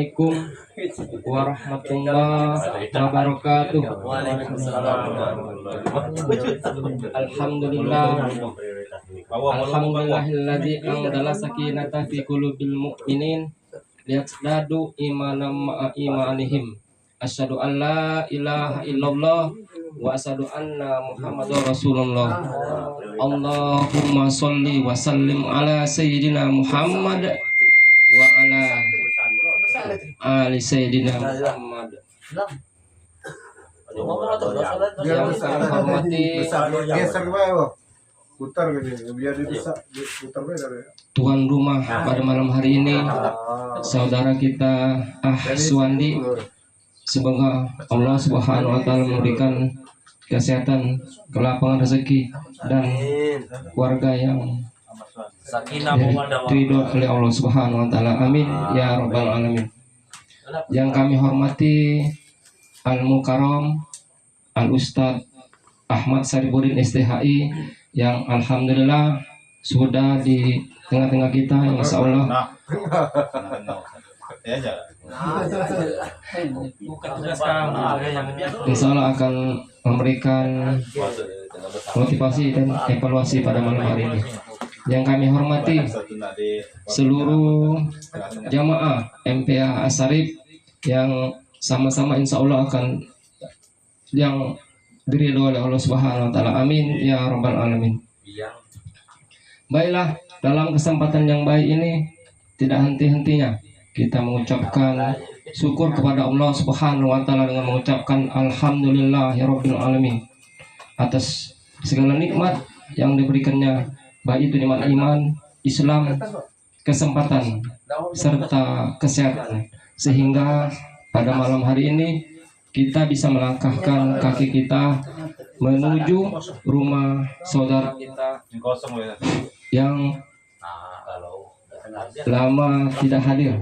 Assalamualaikum warahmatullahi wabarakatuh. Alhamdulillahilladzi anzala sakinata fi qulubil mu'minin liyazdadu imanan ma'a imanihim. Asyhadu an la ilaha illallah wa asyhadu anna Muhammadar Rasulullah. Allahumma sholli wa sallim ala sayyidina Muhammad wa ala ali sayyidina Muhammad. Yang saya hormati tuan rumah pada malam hari ini, saudara kita Suwandi. Semoga Allah Subhanahu wa taala memberikan kesehatan, kelapangan rezeki dan keluarga yang ridho oleh Allah Subhanahu wa taala. Amin ya rabbal alamin. Yang kami hormati Al Mukarram Al Ustadz Ahmad Saripudin STHI yang alhamdulillah sudah di tengah-tengah kita, insya Allah. Insya Allah akan memberikan motivasi dan evaluasi pada malam hari ini. Yang kami hormati seluruh jamaah MPA Asarif yang sama-sama insya Allah akan yang diridhoi oleh Allah Subhanahu wa taala. Amin ya rabbal alamin. Baiklah, dalam kesempatan yang baik ini tidak henti-hentinya kita mengucapkan syukur kepada Allah Subhanahu wa taala dengan mengucapkan alhamdulillahirabbil alamin atas segala nikmat yang diberikannya, baik itu nikmat iman, Islam, kesempatan serta kesehatan, sehingga pada malam hari ini kita bisa melangkahkan kaki kita menuju rumah saudara kita yang lama tidak hadir.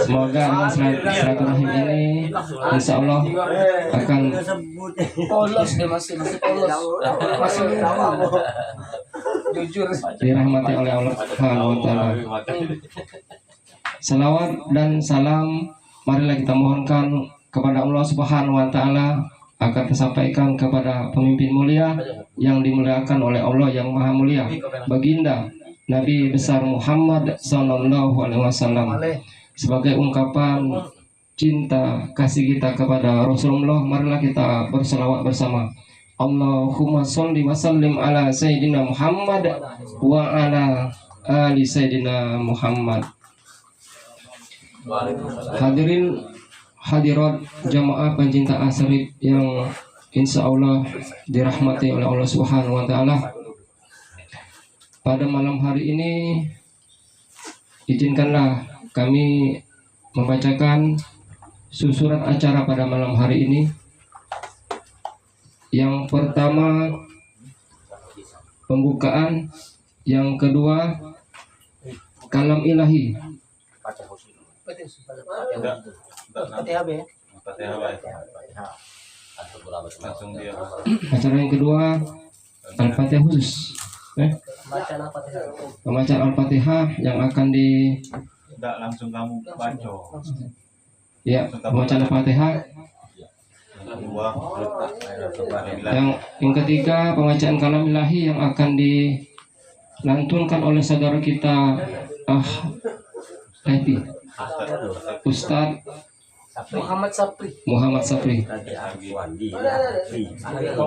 Semoga dengan silaturahim ini insya Allah akan polos, masih polos, jujur dirahmati oleh Allah Subhanahu wa taala. Salawat dan salam marilah kita mohonkan kepada Allah Subhanahu wa taala agar tersampaikan kepada pemimpin mulia yang dimuliakan oleh Allah yang Maha Mulia, Baginda Nabi besar Muhammad sallallahu alaihi wasallam. Sebagai ungkapan cinta kasih kita kepada Rasulullah, marilah kita berselawat bersama. Allahumma sholli wa sallim ala sayyidina Muhammad wa ala ali sayyidina Muhammad. Hadirin hadirat jamaah pencinta Asarif yang insya Allah dirahmati oleh Allah Subhanahu wa taala. Pada malam hari ini izinkanlah kami membacakan susunan acara pada malam hari ini. Yang pertama pembukaan, yang kedua kalam ilahi, acara yang kedua Al-Fatihah khusus, pembacaan Al-Fatihah yang akan di langsung kamu baca. Ya, pembacaan Al-Fatihah. Yang ketiga pembacaan kalam ilahi yang akan dilantunkan oleh saudara kita Ustadz Muhammad Sapri.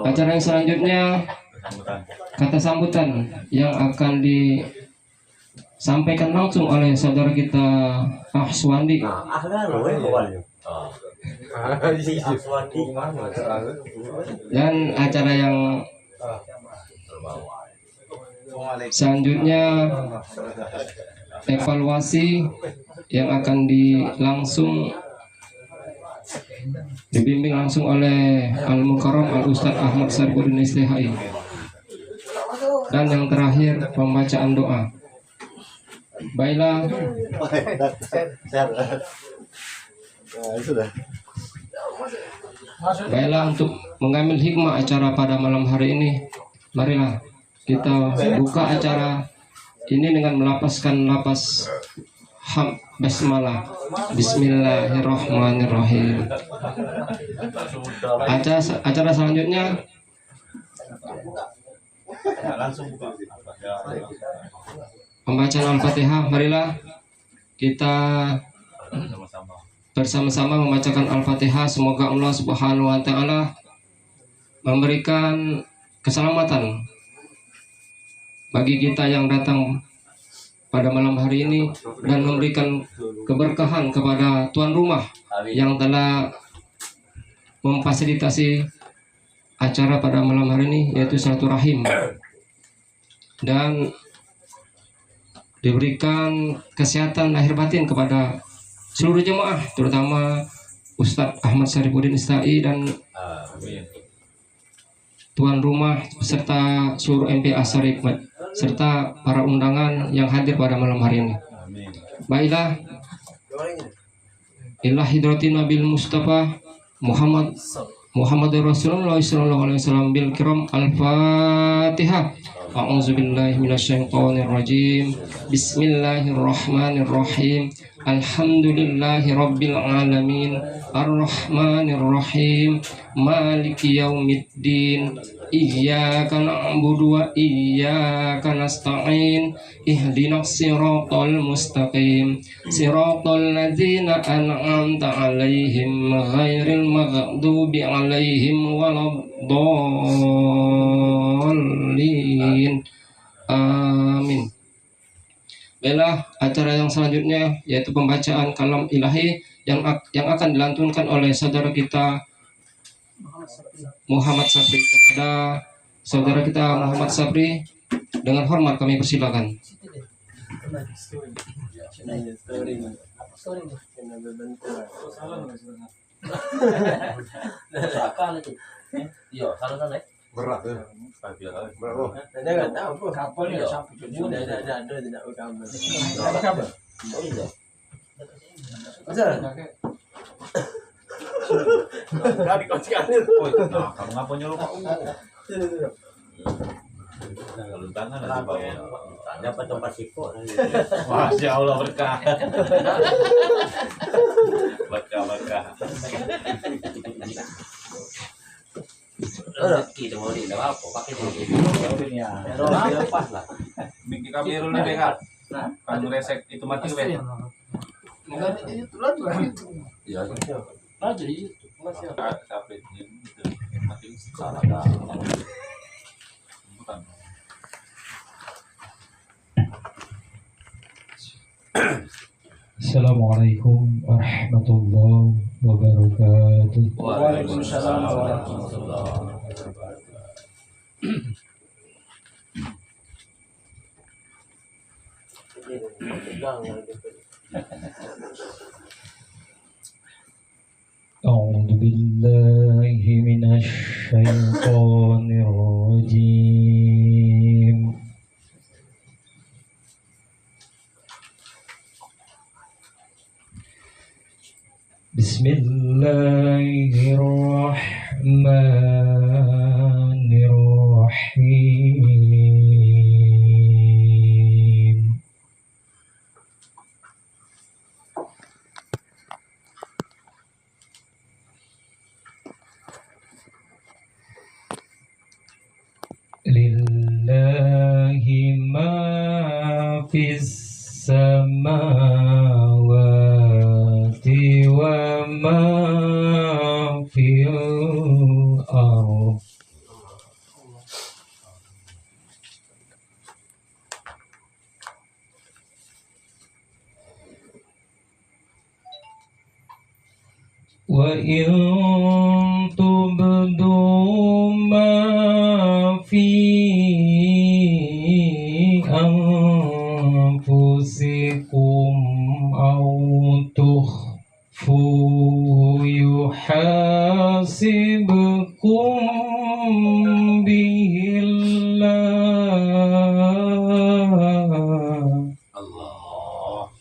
Acara yang selanjutnya kata sambutan yang akan disampaikan langsung oleh saudara kita Suwandi. Dan acara yang selanjutnya evaluasi yang akan dibimbing langsung oleh Al Mukarram Al Ustadz Ahmad Saripudin STHI. Dan yang terakhir pembacaan doa. Baiklah, baiklah, untuk mengambil hikmah acara pada malam hari ini, marilah kita buka acara ini dengan melapaskan lapas basmalah. Bismillahirrahmanirrahim. Acara selanjutnya langsung buka. pembacaan Al-Fatihah. Marilah kita Sama-sama. bersama-sama membacakan Al-Fatihah. Semoga Allah Subhanahu wa taala memberikan keselamatan bagi kita yang datang pada malam hari ini dan memberikan keberkahan kepada tuan rumah yang telah memfasilitasi acara pada malam hari ini, yaitu silaturahim, dan diberikan kesehatan lahir batin kepada seluruh jemaah, terutama Ustadz Ahmad Syarifuddin Istai dan tuan rumah serta seluruh MPA Syarif serta para undangan yang hadir pada malam hari ini. Amin. Baiklah, ila hidratin Nabil Mustafa Muhammad Rasulullah sallallahu alaihi wasallam bil kiram. Al-Fatihah. A'udzubillahi minasyaitonirrajim. Bismillahirrahmanirrahim. Alhamdulillahi rabbil alamin. Arrahmanirrahim. Maliki yaumiddin. Iyyaka na'budu wa iyyaka nasta'in. Ihdinas siratal mustaqim. Siratal ladzina an'amta 'alaihim ghairil maghdubi 'alaihim waladdallin. Amin. Baiklah, acara yang selanjutnya yaitu pembacaan kalam ilahi yang akan dilantunkan oleh saudara kita Muhammad Sabri. Kepada saudara kita Muhammad Sabri, dengan hormat kami persilakan. Berat ya. Berapa? Jangan tahu kapal ya sampai ke sini ada tidak berkabar. Ada kabar? Oh iya. Masa? Enggak dikocokkan. Oh, nah, kamu ngapa nyuruh Pak? Kalau tangan ada bawa. Dapat tempat siko. Masya Allah, berkah. Berkah. Rezeki itu mau di apa pakai duit. Ya. Lepas lah. Bikin kami rule deh kan. Kan resek itu mati be. Enggak itu lagi. Iya. Aja itu. Masih Sampai itu mati salah. bukan. Assalamualaikum warahmatullahi wabarakatuh. Waalaikumsalam warahmatullahi wabarakatuh. A'udzu billahi minasy syaithanir rajim. Bismillahirrahmanirrahim. Lillahi ma fis samawati wa ma fil ardh. Wa in tubdu ma fi anfusikum aw tukhfu yuhasibkum bihillah. Allah.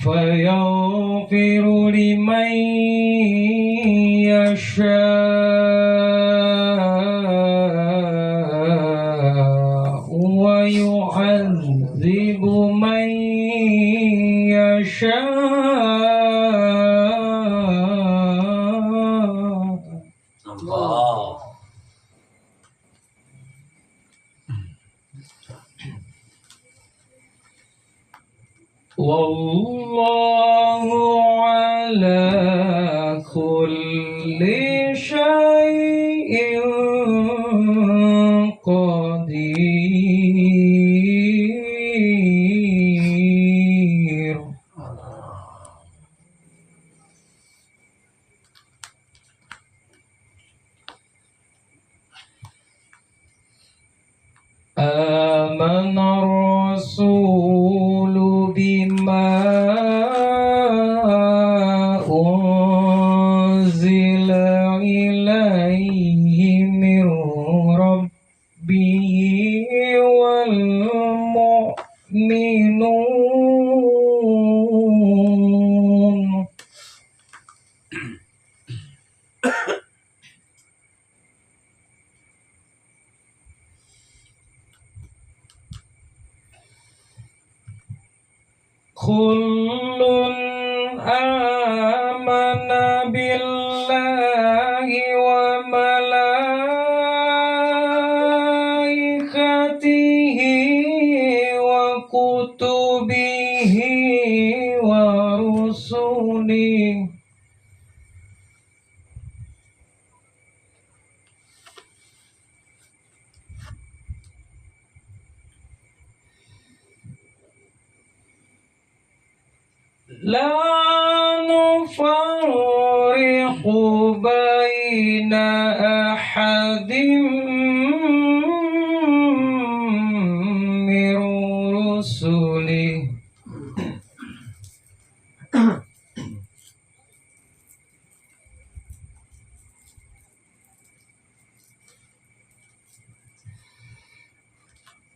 فيغفر لمن يشاء ويعذب من يشاء. Allah. والله على كل شيء قدير. آمن الرسول بما أنزل إليه من ربه والمؤمنون كل آمن بالله وملائكته وكتبه ورسله لا نفرق بين أحد من رسله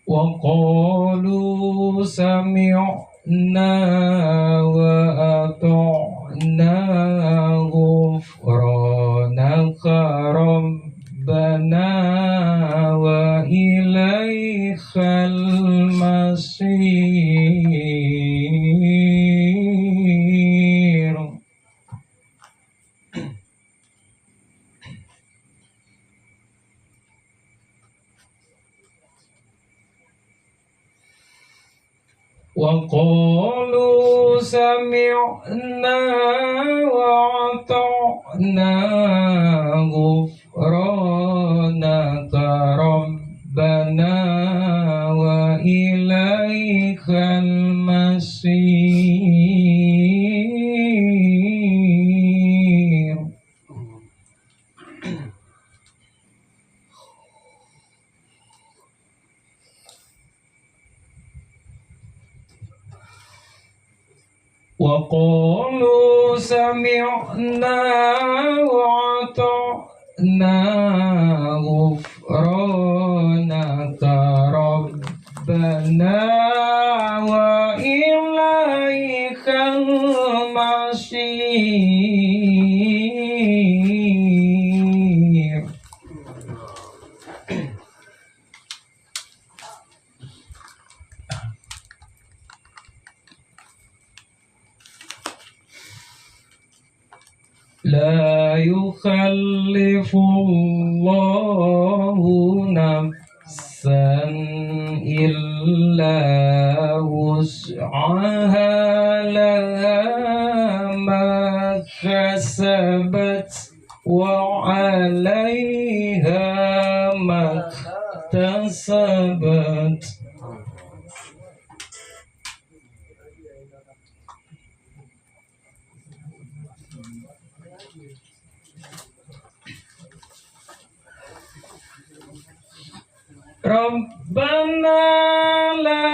وقالوا سمعنا وأطعنا غفرانك ربنا وإليك المصير. وقالوا سمعنا وأطعنا غفرانك ربنا وإليك المصير. وقالوا سمعنا وأطعنا غفرانك ربنا وإليك المصير. لا يكلف الله نفسا إلا وسعها لها ما كسبت وعليها ما اكتسبت. ربنا لا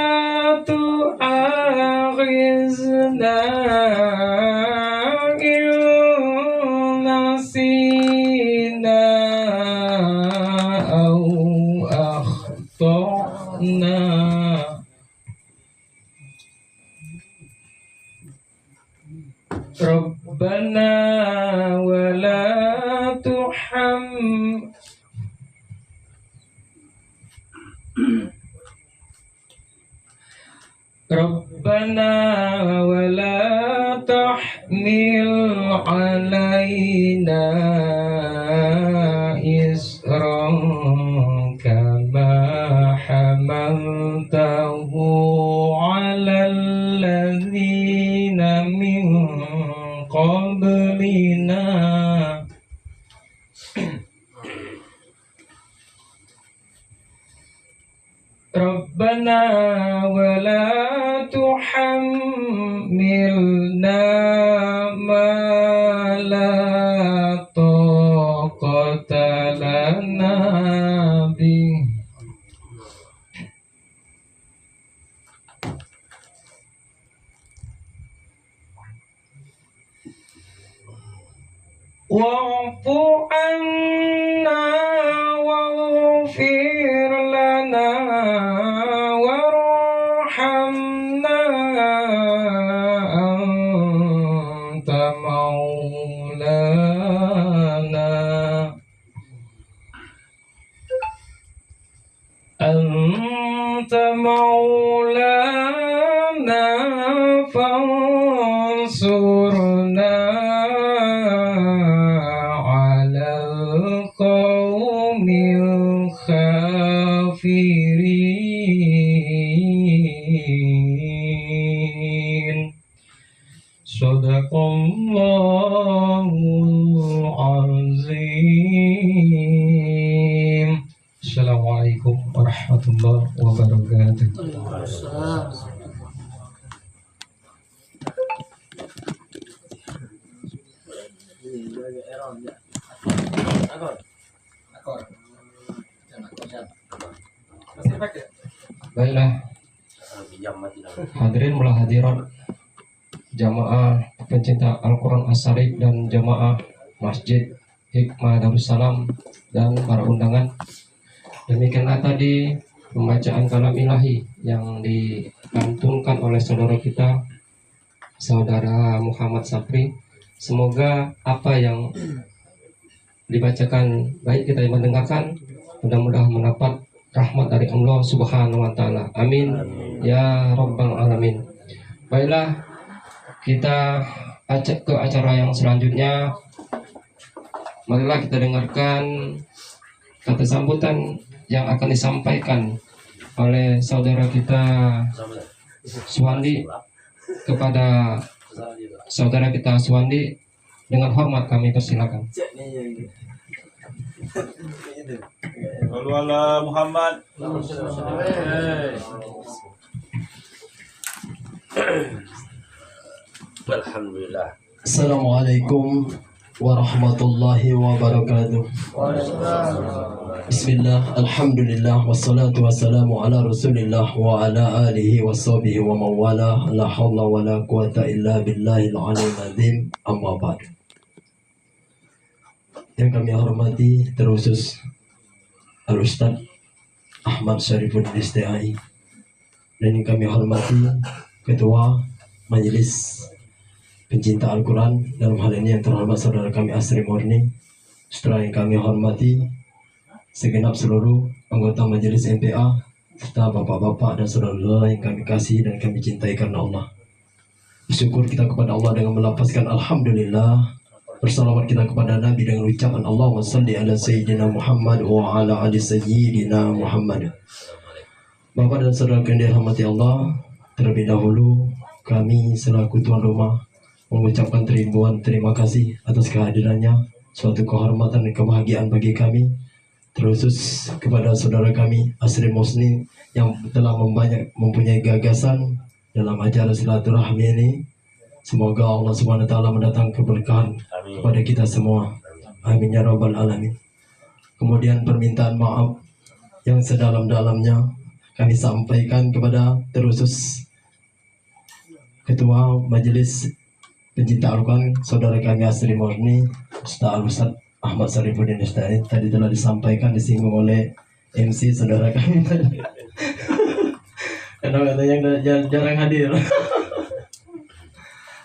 تؤاخذنا إن نسينا أو أخطأنا Rabbana wa la Rabbana wa la tahmil alaina isran kama hamaltahu ala alladhina min qablina Rabbana wa la tuhammilna ma la taqata lana bih wa'fu anna waghfir lana warhamna anta maulana fansurna kafirin. Sadaqallahul azim. Assalamualaikum warahmatullahi wabarakatuh. Baiklah, hadirin mulai hadirat jamaah pencinta Al-Quran As-Sarif dan jamaah Masjid Hikmah Darussalam dan para undangan. Demikianlah tadi pembacaan kalam ilahi yang dilantunkan oleh saudara kita, saudara Muhammad Sapri. Semoga apa yang dibacakan baik kita yang mendengarkan, mudah-mudahan mendapat rahmat dari Allah Subhanahu wa taala. Amin ya rabbal alamin. Baiklah, kita ajak ke acara yang selanjutnya. Marilah kita dengarkan kata sambutan yang akan disampaikan oleh saudara kita Suwandi kepada saudara kita Suwandi. Dengan hormat kami persilakan. Lalu ala Muhammad. Alhamdulillah. Assalamualaikum warahmatullahi wabarakatuh. Bismillah, alhamdulillah, wassalatu wassalamu ala rasulillah wa ala alihi wa sahbihi wa mawala. La hawla wa la quwata illa billahil aliyyil azim. Amma ba'd. Yang kami hormati terkhusus Al-Ustaz Ahmad Syarifuddin STAI, dan yang kami hormati Ketua Majelis Pencinta Al-Quran, dalam hal ini yang terhormat saudara kami Asri Murni. Setelah yang kami hormati segenap seluruh anggota Majelis MPA serta bapak-bapak dan saudara-saudara yang kami kasih dan kami cintai karena Allah. Bersyukur kita kepada Allah dengan melafazkan Alhamdulillah. Bersalawat kita kepada Nabi dengan ucapan Allahumma salli ala Sayyidina Muhammad wa ala ali Sayyidina Muhammad. Bapak dan saudara yang dirahmati Allah, terlebih dahulu kami selaku tuan rumah mengucapkan ribuan terima kasih atas kehadirannya, suatu kehormatan dan kebahagiaan bagi kami, terkhusus kepada saudara kami Asri Musni yang telah mempunyai gagasan dalam acara silaturahmi ini. Semoga Allah Subhanahu wa taala mendatangkan keberkahan kepada kita semua. Amin ya rabbal alamin. Kemudian permintaan maaf yang sedalam-dalamnya kami sampaikan kepada terkhusus Ketua Majelis Pencinta Al-Quran, saudara kami Asri Murni, Ustaz Ahmad Syarifuddin STAI. Tadi telah disampaikan, disinggung oleh MC saudara kami tadi. Karena katanya jarang hadir.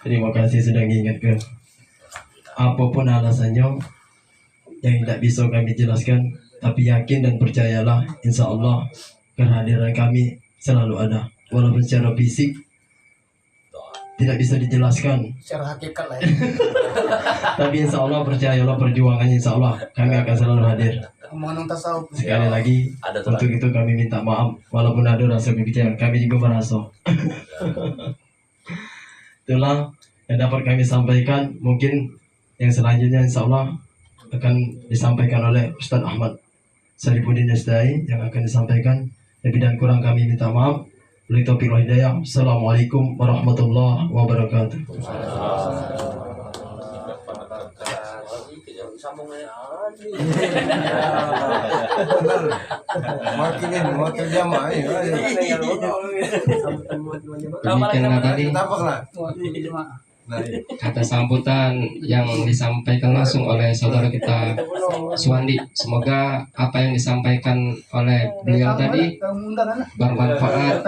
Terima kasih sudah mengingatkan. apapun alasannya yang tidak bisa kami jelaskan, tapi yakin dan percayalah, insya Allah kehadiran kami selalu ada, walaupun secara fisik tidak bisa dijelaskan, Secara hakikat lah ya. tapi insya Allah percayalah, perjuangannya insya Allah kami akan selalu hadir. Omongan tasawuf. Sekali lagi untuk itu kami minta maaf, walaupun ada rasa kekecewaan, kami juga merasa. Itulah yang dapat kami sampaikan. Mungkin yang selanjutnya insya Allah akan disampaikan oleh Ustadz Ahmad Sarifuddin Yasdai yang akan disampaikan. Lebih dan kurang kami minta maaf. Wabillahi taufiq wal hidayah. Assalamualaikum warahmatullahi wabarakatuh. Wakil jamaah ya. Demikianlah tadi Tapak lah. kata sambutan yang disampaikan langsung oleh saudara kita Suwandi. Semoga apa yang disampaikan oleh beliau tadi bermanfaat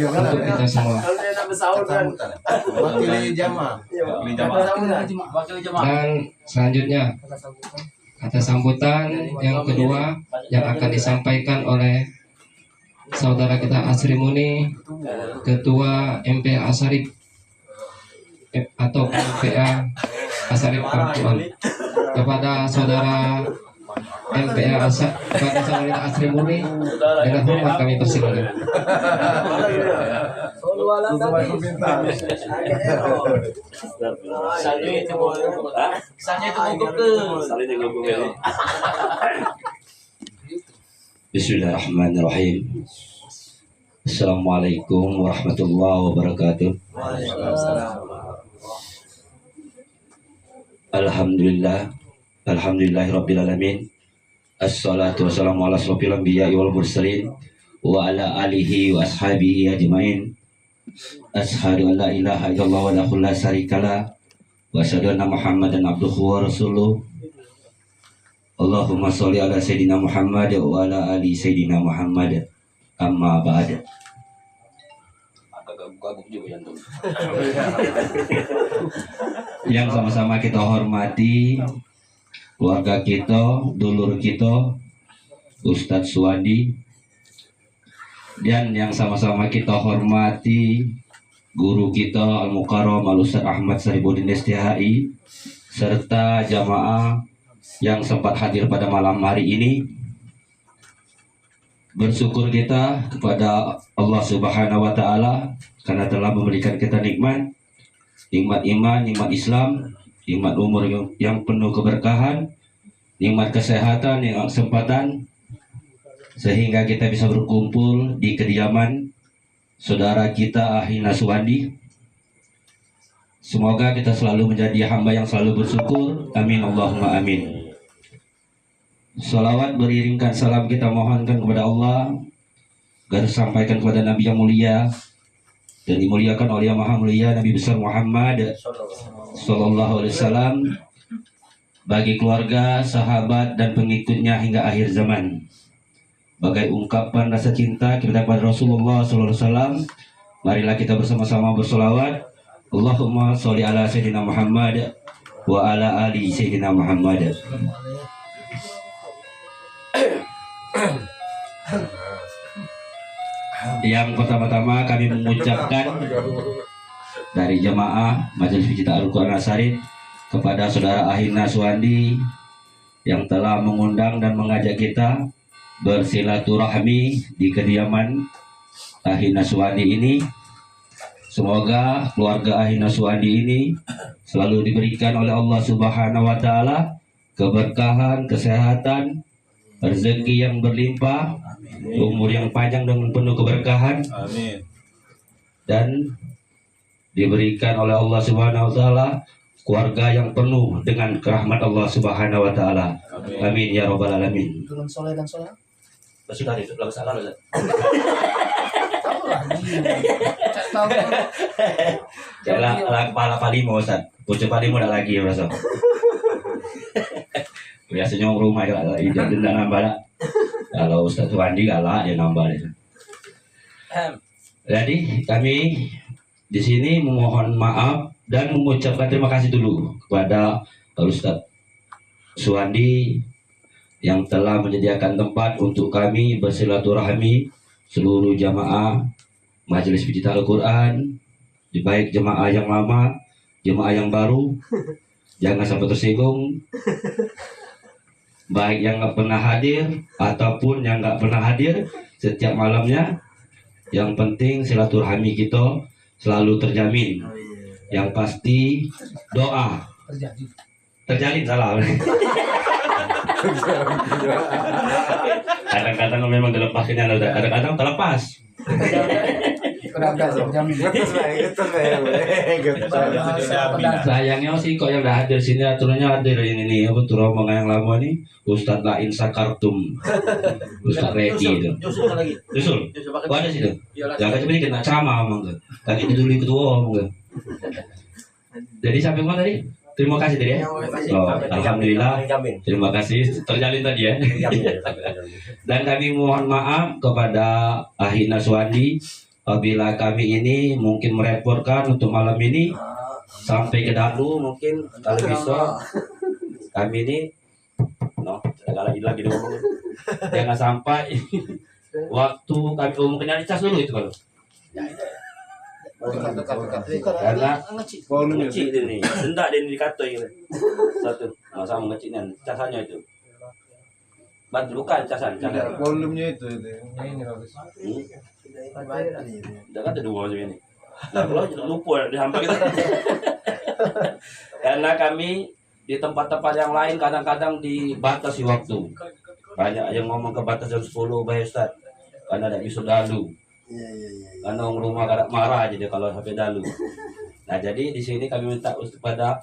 untuk kita semua. Wakil jamaah. Dan selanjutnya kata sambutan yang kedua yang akan disampaikan oleh saudara kita Asri Muni, Ketua MPA Asarif atau MPA Asarif Al-Quran, kepada saudara MPA kepada saudara Asri Muni dengan hormat kami persilakan. Bismillahirrahmanirrahim. Assalamualaikum warahmatullahi wabarakatuh. Alhamdulillah, alhamdulillahirabbil alamin. Assalatu wassalamu ala asrofil anbiya'i wal mursalin wa ala alihi wa ashabihi ajmain. Ashhadu an la ilaha illallah wa la syarikalah wa asyhadu anna Muhammadan abduhu wa rasuluh. Allahumma sholli ala Sayyidina Muhammad wa ala ali Sayyidina Muhammad. Amma ba'd. Yang sama-sama kita hormati keluarga kita, dulur kita, Ustadz Suwandi, dan yang sama-sama kita hormati guru kita Al-Mukarram Al-Ustadz Ahmad Sarifuddin STHI, serta jamaah yang sempat hadir pada malam hari ini. Bersyukur kita kepada Allah Subhanahu wa Ta'ala karena telah memberikan kita nikmat iman, nikmat Islam, nikmat umur yang penuh keberkahan, nikmat kesehatan, nikmat kesempatan, sehingga kita bisa berkumpul di kediaman saudara kita Ahina Suwandi. Semoga kita selalu menjadi hamba yang selalu bersyukur. Amin Allahumma amin. Salawat beriringkan salam kita mohonkan kepada Allah agar sampaikan kepada Nabi yang mulia dan dimuliakan oleh yang maha mulia Nabi besar Muhammad Sallallahu Alaihi Wasallam, bagi keluarga, sahabat dan pengikutnya hingga akhir zaman. Bagai ungkapan rasa cinta kepada Rasulullah Sallallahu Alaihi Wasallam, marilah kita bersama-sama bersolawat. Allahumma sholli ala Sayyidina Muhammad wa ala ali Sayyidina Muhammad. Yang pertama-tama kami mengucapkan dari jemaah Majelis Pencinta Al-Quran Asarif kepada saudara Ahina Suwandi yang telah mengundang dan mengajak kita bersilaturahmi di kediaman Ahina Suwandi ini. Semoga keluarga Ahina Suwandi ini selalu diberikan oleh Allah Subhanahu wa Ta'ala keberkahan, kesehatan, rezeki yang berlimpah, umur yang panjang dengan penuh keberkahan. Amin. Dan diberikan oleh Allah Subhanahu wa Ta'ala keluarga yang penuh dengan rahmat Allah Subhanahu wa Ta'ala. Amin ya rabbal alamin. Turun soleh dan soleh. Sudah itu lagu salah loh. Lah kepala palimo Ustaz. Pucuk palimo dah lagi rasa. Biasanya rumah ya tidak nambah lah. Kalau Ustaz Suwandi kalah dia nambah itu. Jadi kami di sini memohon maaf dan mengucapkan terima kasih dulu kepada Ustadz Suwandi yang telah menyediakan tempat untuk kami bersilaturahmi seluruh jamaah Majelis Pencinta Al-Quran, baik jemaah yang lama, jemaah yang baru, jangan sampai tersinggung, baik yang nggak pernah hadir ataupun yang nggak pernah hadir setiap malamnya. Yang penting silaturahmi kita selalu terjamin. Yang pasti doa terjalin salah. Kadang-kadang memang dilepasnya, kadang-kadang terlepas. Sayangnya sih kok yang udah hadir sini aturannya hadir ini apa tuh rombongan yang lama nih Ustadz Lain Sakartum, Ustadz Redi itu. Jusul. Oh, ada situ. Jangan coba ini kena ceramah ngomong kan. Tadi itu dulu ketua ngomong kan. Jadi sampai mana tadi? Terima kasih tadi ya. Oh, alhamdulillah. Terima kasih terjalin tadi ya. Dan kami mohon maaf kepada Ahina Suwandi apabila kami ini mungkin merepotkan untuk malam ini sampai ke Dalu mungkin kalau bisa kami ini agak lagi ngomong jangan sampai waktu kami umumnya dicas dulu itu kalau karena ngecik ini hendak dia dikata gitu satu sama ngeciknya casannya itu bukan casan Volumenya itu ini udah kata dua macam ini nah kalau lupa dihampa kita karena kami di tempat-tempat yang lain kadang-kadang dibatasi waktu, banyak yang ngomong ke batas jam 10 Pak Ustaz karena ada bisa dalu. Karena orang rumah kadang marah aja dia kalau sampai dalu. Nah jadi di sini kami minta kepada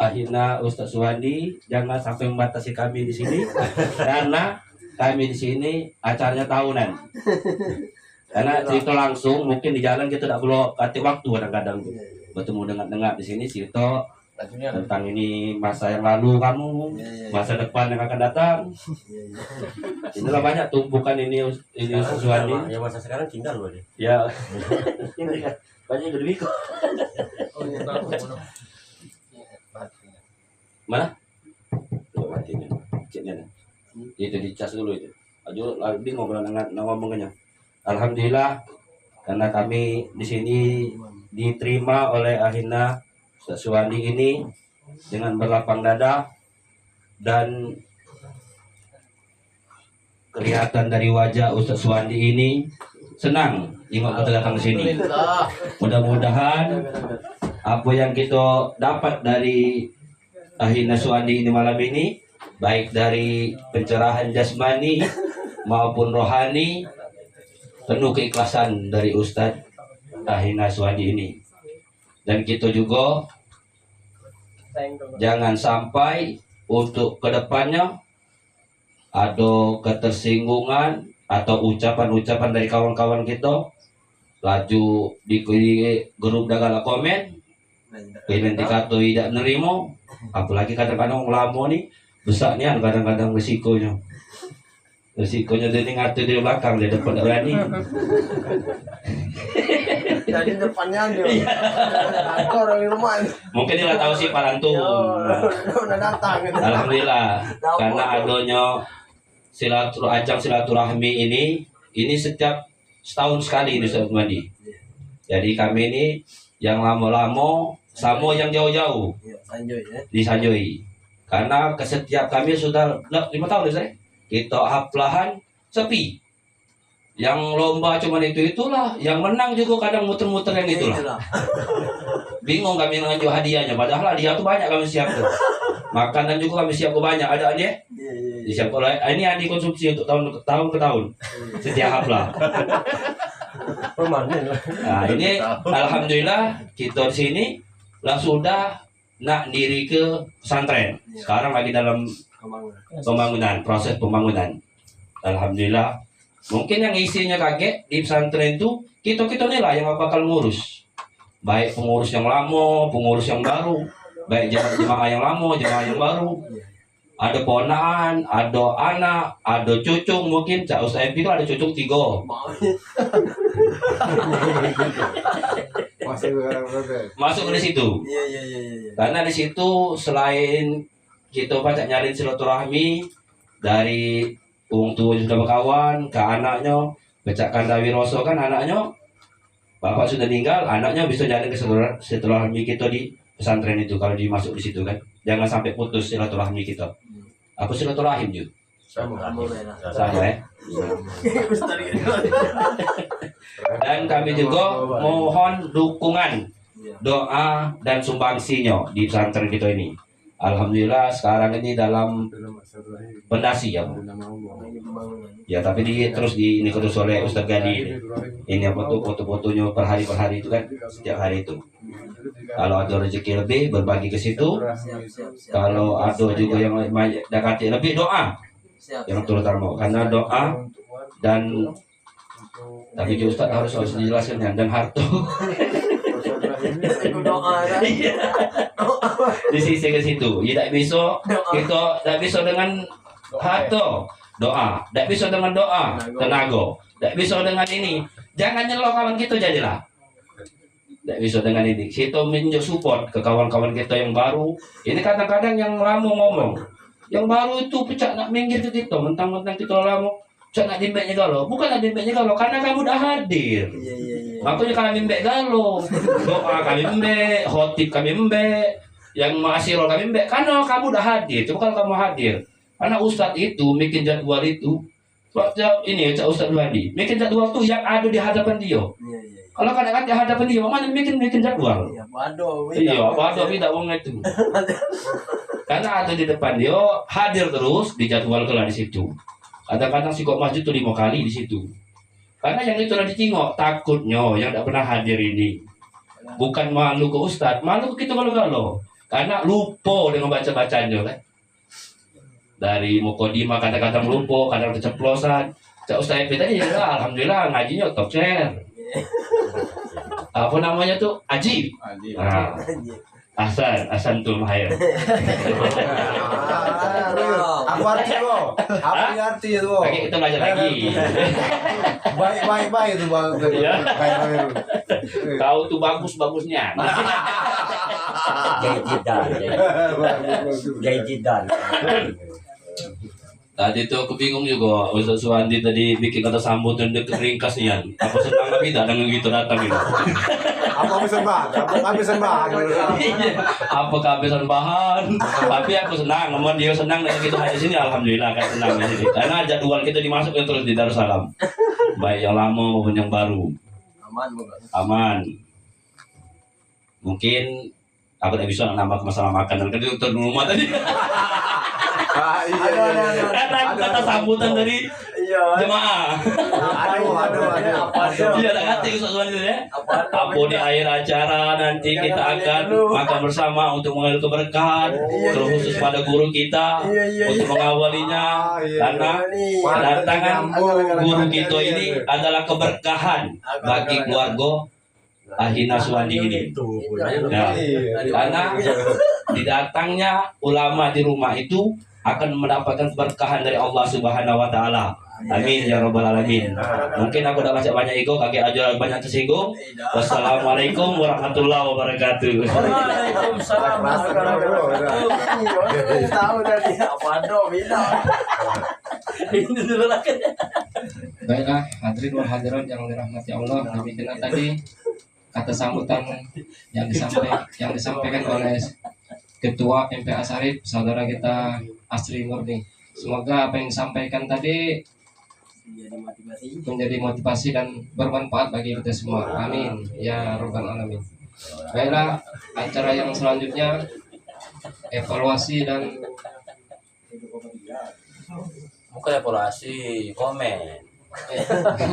Ahina Ustaz Suwandi jangan sampai membatasi kami di sini karena kami di sini acaranya tahunan. Karena cerita langsung mungkin di jalan kita tidak perlu kasih waktu kadang-kadang tuh bertemu dengan di sini cerita tentang ini masa yang lalu kamu, masa depan yang akan datang. Inilah banyak tumpukan ini Ustaz Suwandi. Yang masa sekarang tinggal loh dia. Ya, ini kan banyak yang lebih. Mana? Tuh matinya, ceknya. Itu dicas dulu itu. Aduh, bingung kalau ngomongnya. Alhamdulillah, karena kami di sini diterima oleh Ahina Ustaz Suwandi ini dengan berlapang dada dan kelihatan dari wajah Ustaz Suwandi ini senang jika kita datang ke sini. Mudah-mudahan apa yang kita dapat dari Ahina Suwandi ini malam ini baik dari pencerahan jasmani maupun rohani penuh keikhlasan dari Ustadz Ahina Suwandi ini. Dan kita juga jangan sampai untuk kedepannya ada ketersinggungan atau ucapan-ucapan dari kawan-kawan kita laju di grup dagala komen nanti kata tidak nerimo, apalagi kadang-kadang lama nih besarnya kadang-kadang resikonya dia ngatur di belakang dia depan berani. Jadi depannya dia. Aku orang rumah. Mungkin dia tahu sih parantu. Udah datang. Alhamdulillah karena adanya ajang silaturahmi ini setiap setahun sekali di Ustaz Mandi. Jadi kami ini yang lama-lama sama yang jauh-jauh di Sanjoi. Karena setiap kami sudah 5 tahun saya kita haplahan sepi. Yang lomba cuman itulah, yang menang juga kadang muter-muter yang itulah. Bingung kami ngajuh hadiahnya, padahal hadiah tuh banyak kami siap tuh. Makanan juga kami siap banyak, ada aja. Disiap oleh ini yang dikonsumsi untuk tahun ke tahun. Setiap haflah. Nah, ini alhamdulillah kita di sini lah sudah nak diri ke pesantren. Sekarang lagi dalam pembangunan, proses pembangunan. Alhamdulillah. Mungkin yang isinya kaget di pesantren itu kita nih lah yang bakal ngurus. Baik pengurus yang lama, pengurus yang baru, baik jemaah yang lama, jemaah yang baru. Ada ponaan, ada anak, ada cucung mungkin. Cak Ustaz MP itu ada cucung 3. masuk ke situ. Iya. Karena di situ selain kita banyak nyalin silaturahmi dari wong tua sudah berkawan ke anaknya, Becak Kandawi Roso kan anaknya, bapak sudah meninggal, anaknya bisa jalin ke silaturahmi kita di pesantren itu kalau dimasuk di situ kan. Jangan sampai putus silaturahmi kita. Apa silaturahim juga? Sama ya. Dan kami juga mohon dukungan, doa dan sumbangsinya di pesantren kita ini. Alhamdulillah sekarang ini dalam fondasi ya. Ya tapi terus ini terus oleh Ustadz Gadi. Ini apa tuh foto-fotonya per hari itu kan setiap hari itu. Kalau ada rezeki lebih berbagi ke situ. Kalau ada juga yang dekati lebih doa. Yang terutama karena doa dan tapi Ustadz harus dijelaskan dan harta. Di sisi ke situ, tidak bisa kita tidak bisa dengan harta doa, tidak bisa dengan doa tenaga, tidak bisa dengan ini. Jangan nyelok kawan kita jadilah. Tidak bisa dengan ini. Kita menunjuk support ke kawan-kawan kita yang baru. Ini kadang-kadang yang lama ngomong, yang baru itu pecah nak minggir ke kita, mentang-mentang kita lama. Nak dimbeknya galau, bukan nak dimbeknya galau karena kamu udah hadir. Makanya kami mbek galau, doa kami mbek, khotib kami mbek, yang masih kami mbek karena kamu udah hadir. Coba kalau kamu hadir, karena Ustadz itu bikin jadwal itu, ini Ustadz Wadi, bikin jadwal tuh yang ada di hadapan dia. Kalau kadang-kadang di hadapan dia, mana bikin jadwal? Iya, waduh tidak wong itu. Karena ada di depan dia, hadir terus di jadwal kelar di situ. Kadang-kadang si kok masjid tuh 5 kali di situ. Karena yang itu udah ditengok, takutnya yang tidak pernah hadir ini. Bukan malu ke Ustadz, malu ke kita galau-galau. Karena lupa dengan baca-bacanya kan. Dari Mukodima kadang-kadang lupa, kadang keceplosan. Cak Ustadz Epi tadi ya, alhamdulillah ngajinya top share. Apa namanya tuh? Aji. Nah, Hasan tuh mahir. Aku arti lo. Apa arti itu? Oke, kita belajar lagi. Baik itu bang. Kau tuh bagus-bagusnya. Jajidan. Tadi tuh aku bingung juga. Ustaz Suwandi tadi bikin kata sambutan deket ringkasnya. Apa senang tapi tidak dengan gitu datang gitu. Apa kehabisan bahan? Apa kehabisan bahan? Tapi aku senang, ngomong dia senang dengan kita di sini. Alhamdulillah kan senang di sini. Karena jadwal kita dimasukkan terus di Darussalam. Baik yang lama maupun yang baru. Aman. Mungkin aku tidak bisa nambah masalah makan dan kedua di rumah tadi. Karena kata sambutan dari jemaah. Iya, tak kata Ustaz itu ya. Apa di akhir acara nanti kita akan makan bersama untuk mengambil keberkahan, terkhusus pada guru kita untuk mengawalinya. Karena kedatangan guru kita ini adalah keberkahan bagi keluarga Ahina Suwandi ini. Ya, karena didatangnya ulama di rumah itu akan mendapatkan keberkahan dari Allah Subhanahu wa taala. Amin ya rabbal alamin. Mungkin aku udah baca banyak ego, kakek aja banyak tersinggung. Wassalamualaikum warahmatullahi wabarakatuh. Waalaikumsalam warahmatullahi wabarakatuh. Tahu tadi apa ini dulu lagi. Baiklah, hadirin wal hadirat yang dirahmati Allah, demikian tadi kata sambutan yang disampaikan oleh Ketua MPA Sarip, saudara kita Asri Murni. Semoga apa yang disampaikan tadi menjadi motivasi dan bermanfaat bagi kita semua. Amin ya rabbal alamin. Baiklah, acara yang selanjutnya evaluasi dan Bukan evaluasi, komen.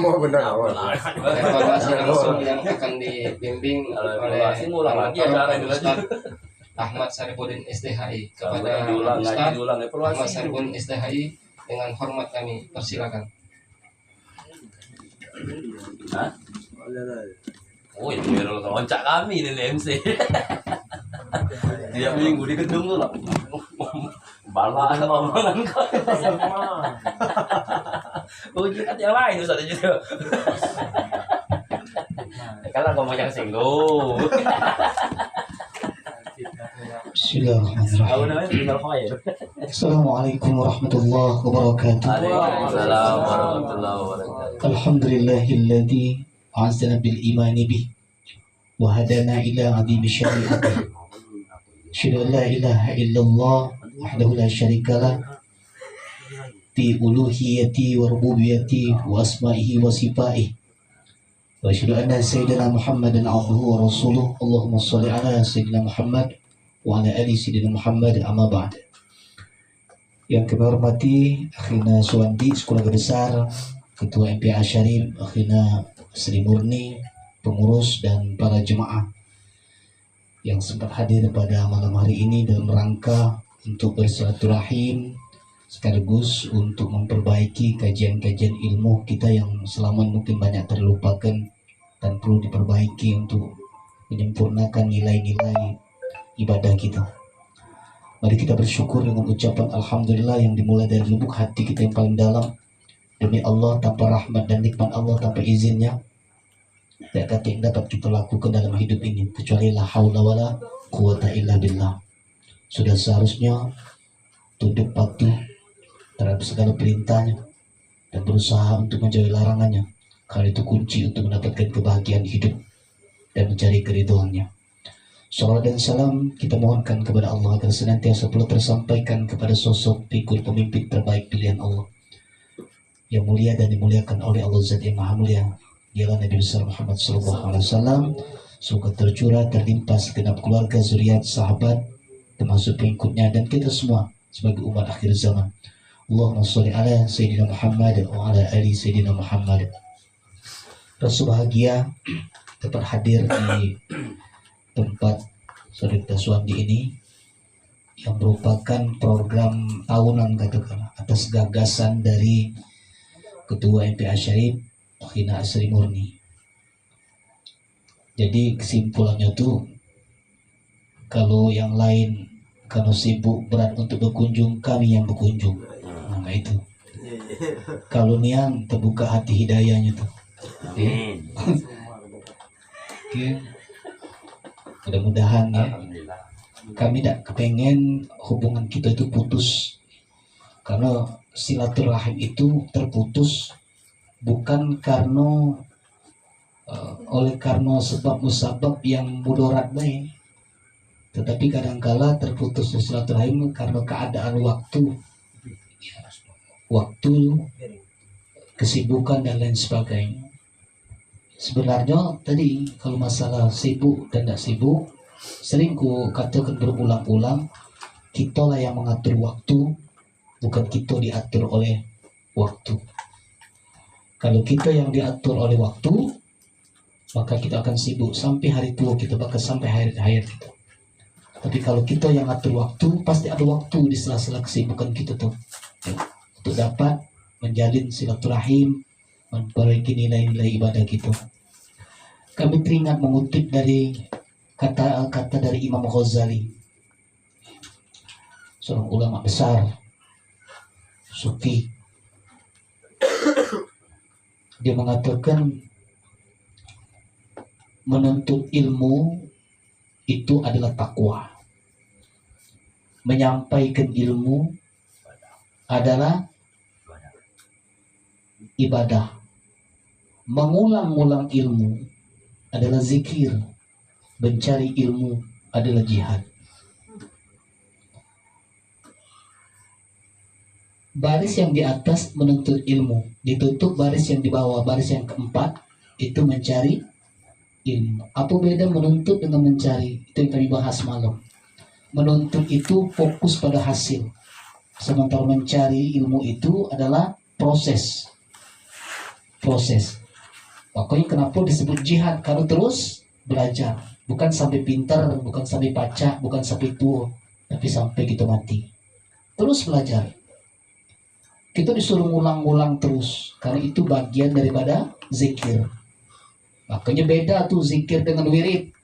Mau benar awal. evaluasi langsung yang akan dibimbing oleh Evaluasi ngulang lagi acara ini lagi. Ustaz Ahmad Sarifuddin STHI. Kepada diulang Ustaz lagi Ahmad evaluasi. Sarifuddin STHI dengan hormat kami persilakan. Hah? Oh, itu biar loncak kami ini MC. Tiap minggu di gedung tuh lah. Balas omongan kau semua. Oh, kan yang lain Ustaz juga. Kalau kau mau yang singgung. Bismillahirrahmanirrahim. Namanya tinggal kaya. Assalamualaikum warahmatullahi wabarakatuh. Waalaikumsalam warahmatullahi wabarakatuh. Alhamdulillahilladzi a'azzana bil imani bih wa hadana ila 'azimi syari'atih. Asyhadu an la ilaha illallah wahdahu la syarika lah fi uluhiyati wa rububiyyati wa asma'ihi wa sifatihi. Wa asyhadu anna sayyidina Muhammadan 'abduhu wa rasuluh. Allahumma shalli ala sayyidina Muhammad wa ala ali sayyidina Muhammad, amma ba'd. Yang kami hormati Akhina Suwandi, Sekolah Besar, Ketua MPA Syarif, Akhina Sri Murni, pengurus dan para jemaah yang sempat hadir pada malam hari ini dalam rangka untuk bersilaturahim sekaligus untuk memperbaiki kajian-kajian ilmu kita yang selama mungkin banyak terlupakan dan perlu diperbaiki untuk menyempurnakan nilai-nilai ibadah kita. Mari kita bersyukur dengan ucapan Alhamdulillah yang dimulai dari lubuk hati kita yang paling dalam. Demi Allah, tanpa rahmat dan nikmat Allah, tanpa izinnya, tidak ada yang dapat kita lakukan dalam hidup ini kecuali la haula wala quwata illa billah. Sudah seharusnya tunduk patuh terhadap segala perintahnya dan berusaha untuk menjauhi larangannya, karena itu kunci untuk mendapatkan kebahagiaan hidup dan mencari keridhoannya. Salawat dan salam kita mohonkan kepada Allah agar senantiasa pula tersampaikan kepada sosok figur pemimpin terbaik pilihan Allah yang mulia dan dimuliakan oleh Allah Zat yang Maha Mulia, ialah Nabi besar Muhammad SAW. Semoga tercurah terlimpah segenap keluarga, zuriat, sahabat, termasuk pengikutnya dan kita semua sebagai umat akhir zaman. Allahumma sholli ala Sayyidina Muhammad wa ala ali Sayyidina Muhammad. Rasa bahagia dapat hadir di tempat Saudara Suwandi ini yang merupakan program tahunan katakanlah atas gagasan dari Ketua MPA Syarif Akhina Sri Murni. Jadi kesimpulannya tuh, kalau yang lain kalau sibuk berat untuk berkunjung, kami yang berkunjung. Nah itu. Kalau niang terbuka hati hidayahnya tuh. Oke. Mudah-mudahan ya. Kami tidak kepengen hubungan kita itu putus. Karena silaturahim itu terputus bukan karena oleh karena sebab musabab yang mudarat baik, tetapi kadangkala terputus silaturahim karena keadaan waktu, kesibukan dan lain sebagainya. Sebenarnya tadi kalau masalah sibuk dan tidak sibuk, sering ku katakan berulang-ulang, kita lah yang mengatur waktu, bukan kita diatur oleh waktu. Kalau kita yang diatur oleh waktu, maka kita akan sibuk sampai hari tua kita, bahkan sampai hayat kita. Tapi kalau kita yang atur waktu, pasti ada waktu di sela-sela kesibukan kita tuh, ya, untuk dapat menjalin silaturahim, memperbaiki nilai-nilai ibadah kita. Kami teringat mengutip dari kata-kata dari Imam Ghazali, seorang ulama besar, sufi. Dia mengatakan menuntut ilmu itu adalah takwa. Menyampaikan ilmu adalah ibadah. Mengulang-ulang ilmu adalah zikir. Mencari ilmu adalah jihad. Baris yang di atas menuntut ilmu, ditutup baris yang di bawah, baris yang keempat itu mencari ilmu. Apa beda menuntut dengan mencari? Itu yang kami bahas malam. Menuntut itu fokus pada hasil, sementara mencari ilmu itu adalah proses. Makanya kenapa disebut jihad? Karena terus belajar, bukan sampai pintar, bukan sampai pacak, bukan sampai tua, tapi sampai kita mati. Terus belajar. Kita disuruh ngulang-ngulang terus, karena itu bagian daripada zikir. Makanya beda tuh zikir dengan wirid.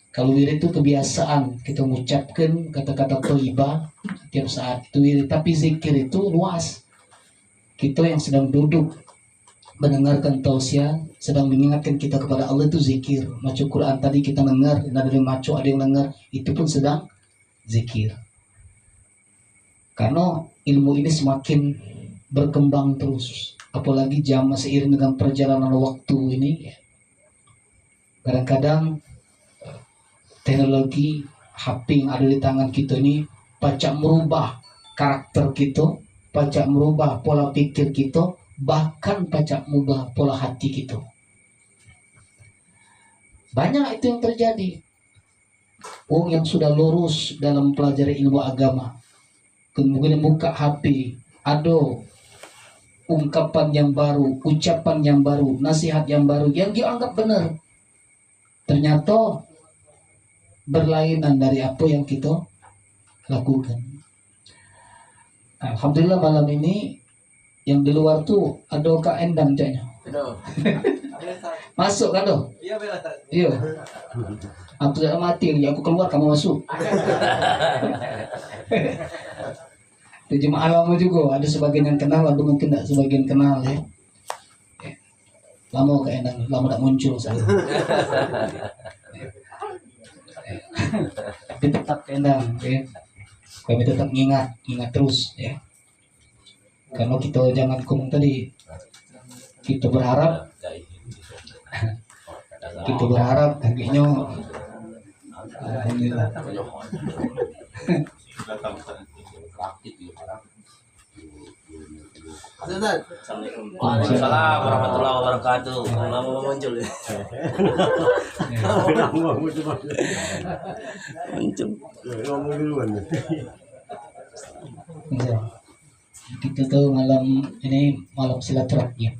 Kalau wirid itu kebiasaan, kita mengucapkan kata-kata thayyibah tiap saat, itu wirid. Tapi zikir itu luas. Kita yang sedang duduk, mendengarkan tausiah, sedang mengingatkan kita kepada Allah itu zikir. Macu Quran tadi kita dengar, ada yang macu, ada yang dengar, itu pun sedang zikir. Karena ilmu ini semakin berkembang terus, apalagi zaman seiring dengan perjalanan waktu ini. Kadang-kadang teknologi HP yang ada di tangan kita ini pacak merubah karakter kita, pacak merubah pola pikir kita, bahkan pacak merubah pola hati kita. Banyak itu yang terjadi. Orang yang sudah lurus dalam pelajari ilmu agama, kemudian buka HP, ada ungkapan yang baru, ucapan yang baru, nasihat yang baru yang dianggap benar, ternyata berlainan dari apa yang kita lakukan. Alhamdulillah malam ini yang di luar tuh ada Kak Endang caknya. Masuk kan doh? Iya. Aku sudah mati, aku keluar kamu masuk. Itu jemaah lama juga, ada sebagian yang kenal, ada mungkin tak sebagian kenal ya. Lama Kak Endang, lama tak muncul saya. Tapi tetap Kak Endang ya. Kami tetap ingat terus ya. Karena kita jangan ngomong tadi, kita berharap akhirnya alhamdulillah. Waalaikumsalam warahmatullahi wabarakatuh. Lama muncul ya. Kita tahu malam ini malam silaturahmi.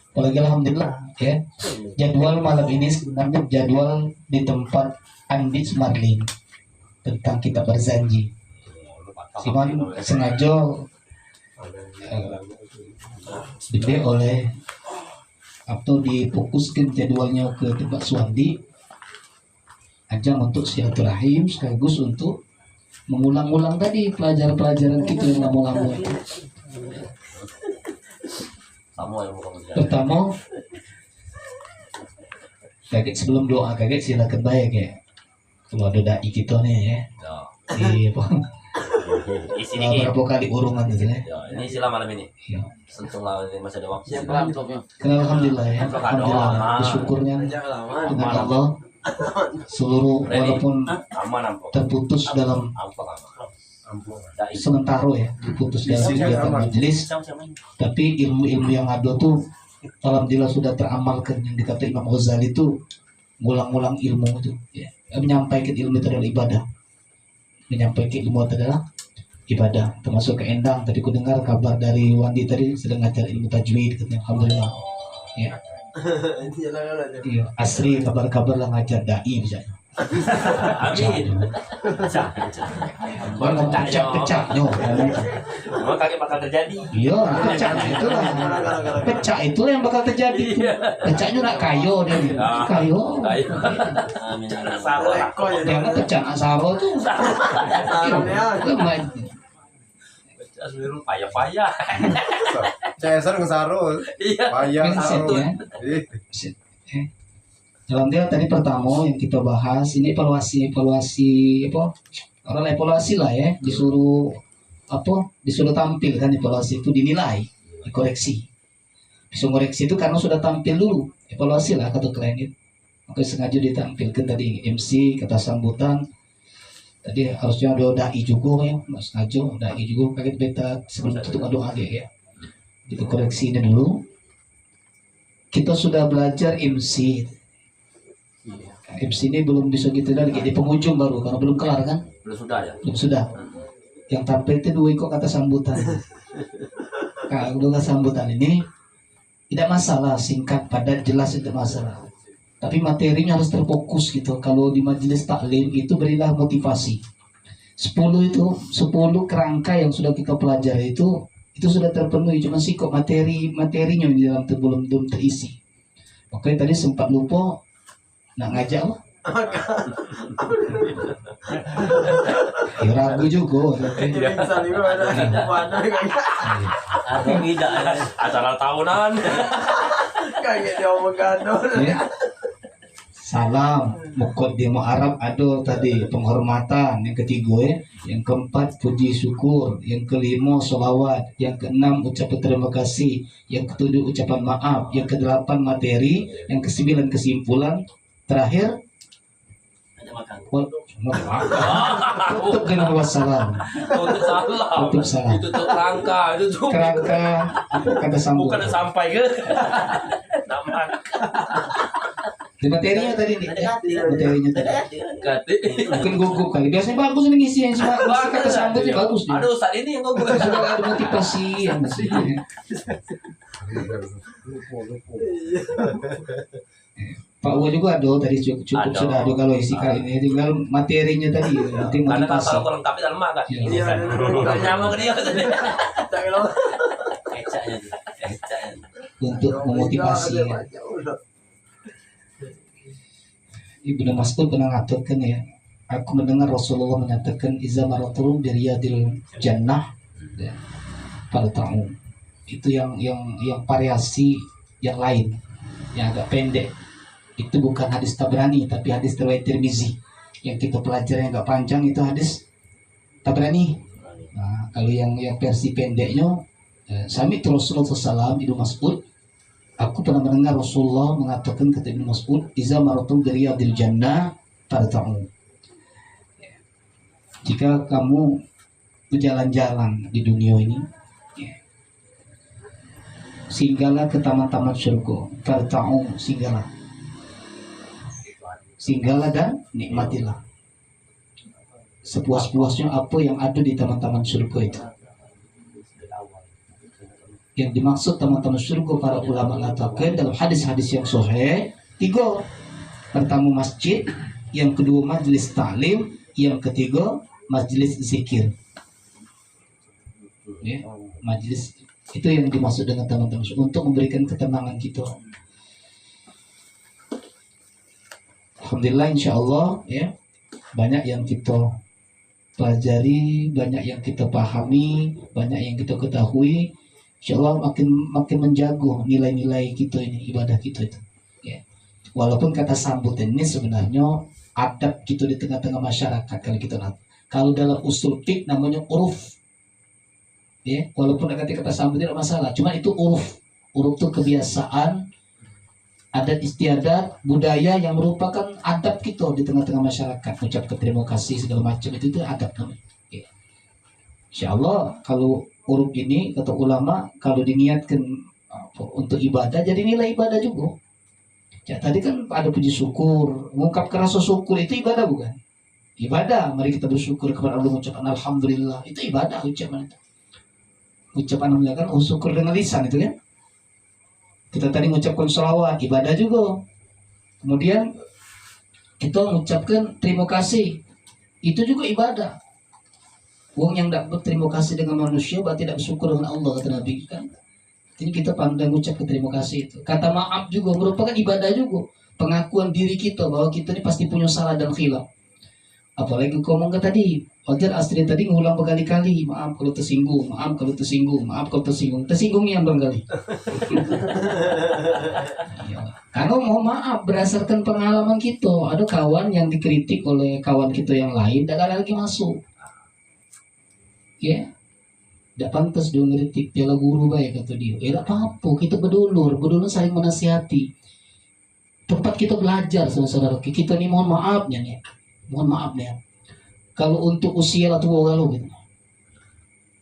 Apalagi alhamdulillah ya. Jadwal malam ini sebenarnya jadwal di tempat Andi Sumarlin tentang kita berjanji. Cuman sengaja dibe oleh atau difokuskan jadwalnya ke tempat Suwandi aja untuk silaturahim sekaligus untuk mengulang-ulang tadi pelajaran-pelajaran kita yang lama-lama itu. Pertama, kaget sebelum doa kaget silakan bayar ya. Kalau ada dai kita nih ya. Di apa? Isi ini Berapa kali urungan gitu ya. ini sila malam ini. Iya. Sentuhlah ini masih ada waktu. Karena alhamdulillah ya. Alhamdulillah bersyukurnya dengan Allah seluruh walaupun terputus dalam sementara ya, terputus dalam kegiatan majelis, tapi ilmu-ilmu yang ada tuh alhamdulillah sudah teramalkan. Yang dikata Imam Ghazali itu ngulang-ngulang ilmu itu ya. Menyampaikan ilmu itu adalah ibadah, menyampaikan ilmu itu adalah ibadah. Termasuk ke Endang tadi ku dengar kabar dari Wandi tadi sedang ngajar ilmu tajwid katanya. Alhamdulillah ya. Iya, asri kabar-kabar lah ngajar dai misalnya. Amin. Baru pecah-pecahnya. Memang kaget bakal terjadi. Iya, pecahnya itulah. Pecah itulah yang bakal terjadi. Pecahnya nak kayo dia. Kayo. Amin. Salah. Jangan pecah nak sabo tuh. Asliru payah-payah. Cesar ngesaro. Iya. Payah Mindset saro. ya. Dalam dia tadi pertama yang kita bahas ini evaluasi apa? Orang evaluasi lah ya, disuruh tampil kan, evaluasi itu dinilai, dikoreksi. Bisa koreksi itu karena sudah tampil dulu, evaluasi lah kata klien itu. Maka sengaja ditampilkan tadi MC kata sambutan. Tadi harusnya ada dai juga ya, mas sengaja dai juga kaget beta sebelum tutup doa dia ya. Kita koreksi ini dulu. Kita sudah belajar MC. MC ini belum bisa gitu lagi di penghujung baru karena belum kelar kan? Belum sudah ya? Belum sudah. Yang tampil itu dua kok kata sambutan. Kalau sambutan ini tidak masalah, singkat, padat, jelas itu masalah. Tapi materinya harus terfokus gitu. Kalau di majelis taklim itu berilah motivasi. 10 kerangka yang sudah kita pelajari itu sudah terpenuhi, cuma sih kok materinya di dalam itu belum terisi. Oke, tadi sempat lupa nak ngajak lah. Ya ragu juga. Atau tidak acara tahunan. Kayak dia omong gado. Ya. Salam, muqaddimu Arab ada tadi penghormatan, yang ketiga ya, yang keempat puji syukur, yang kelima salawat, yang keenam ucapan terima kasih, yang ketujuh ucapan maaf, yang kedelapan materi, yang kesembilan kesimpulan, terakhir tutup dengan wassalam, Untuk salah. tutup salam, Itu tuh kerangka, itu tuh kerangka kata sambung. bukan sampai ke. Nama Di materinya tadi nih, materinya tadi. kati. Mungkin gugup kali. Biasanya bagus nih ngisi yang cuma kata sambutnya bagus nih. Aduh, saat ini yang gue Sudah ada motivasi yang mesti. Pak Uwa juga ada tadi cukup Ada. sudah ada kalau isi kali ini tinggal materinya tadi nanti karena motivasi. kalau lengkap di dalam kan. Iya. Gak nyamuk ke dia. Tak kalau Kecaknya tuh. Kecaknya. Untuk memotivasi ya. Ibnu Mas'ud pernah ngaturkan ya, aku mendengar Rasulullah menyatakan iza maratul biriyadil jannah ya, pada tamu itu yang variasi yang lain yang agak pendek, itu bukan hadis Tabrani tapi hadis riwayat Tirmizi. Yang kita pelajari yang agak panjang itu hadis Tabrani. Nah, kalau yang versi pendeknya sami Rasulullah SAW Ibnu Mas'ud, aku pernah mendengar Rasulullah mengatakan kata Ibnu Mas'ud, iza maratum biriyadil jannah farta'u. Jika kamu berjalan-jalan di dunia ini, ya, singgahlah ke taman-taman surga. Farta'u, singgahlah. Singgahlah dan nikmatilah. Sepuas-puasnya apa yang ada di taman-taman surga itu. Yang dimaksud teman-teman surga para ulama mengatakan dalam hadis-hadis yang sahih 3. Pertama masjid, yang kedua majelis taklim, yang ketiga majelis zikir. Ya, majelis itu yang dimaksud dengan teman-teman surga untuk memberikan ketenangan kita. Alhamdulillah insyaallah ya, banyak yang kita pelajari, banyak yang kita pahami, banyak yang kita ketahui. InsyaAllah makin menjaga nilai-nilai kita ini, ibadah kita itu. Ya. Walaupun kata sambutan ini sebenarnya adab kita di tengah-tengah masyarakat kalau kita nanti. Kalau dalam usul fiqh namanya uruf. Ya, walaupun kata sambut tidak masalah, cuma itu uruf. Uruf itu kebiasaan, adat istiadat, budaya yang merupakan adab kita di tengah-tengah masyarakat. Ucap terima kasih segala macam itu adab namanya. Ya. InsyaAllah kalau uruf ini kata ulama kalau diniatkan untuk ibadah jadi nilai ibadah juga. Ya tadi kan ada puji syukur, mengungkapkan rasa syukur itu ibadah bukan? Ibadah. Mari kita bersyukur kepada Allah, mengucapkan alhamdulillah, itu ibadah ucapan itu. Ucapan alhamdulillah kan syukur dengan lisan itu kan. Kita tadi mengucapkan sholawat, ibadah juga. Kemudian kita mengucapkan terima kasih, itu juga ibadah. Wong yang tidak berterima kasih dengan manusia berarti tidak bersyukur dengan Allah, kata Nabi kan. Jadi kita pandai mengucap terima kasih itu. Kata maaf juga merupakan ibadah juga. Pengakuan diri kita bahwa kita ini pasti punya salah dan khilaf. Apalagi ngomong ke tadi, Wajar Astrid tadi ngulang berkali-kali, maaf kalau tersinggung, maaf kalau tersinggung, maaf kalau tersinggung. Tersinggungnya yang barangkali. Ya. Karena mohon maaf berdasarkan pengalaman kita, ada kawan yang dikritik oleh kawan kita yang lain, tidak ada lagi masuk. Ya, tidak pantas dia ngeritik piala guru baik kata dia. Tidak apa-apa, kita berdulur saling menasihati. Tempat kita belajar saudara-saudara. Kita ini mohon maafnya nih, mohon maaf nih. Kalau untuk usia lah tua kalau gitu,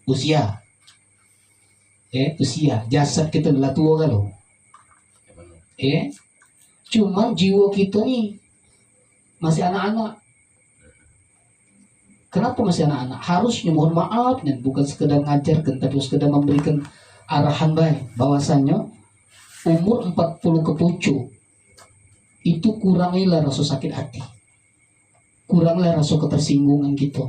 usia, usia, jasad kita lah tua kalau, cuma jiwa kita nih masih anak-anak. Kenapa masih anak-anak? Harusnya mohon maaf dan bukan sekedar ngajarkan tapi sekedar memberikan arahan baik bahwasanya umur 40 ke pucuk itu kurangilah rasa sakit hati. Kurangilah rasa ketersinggungan kita.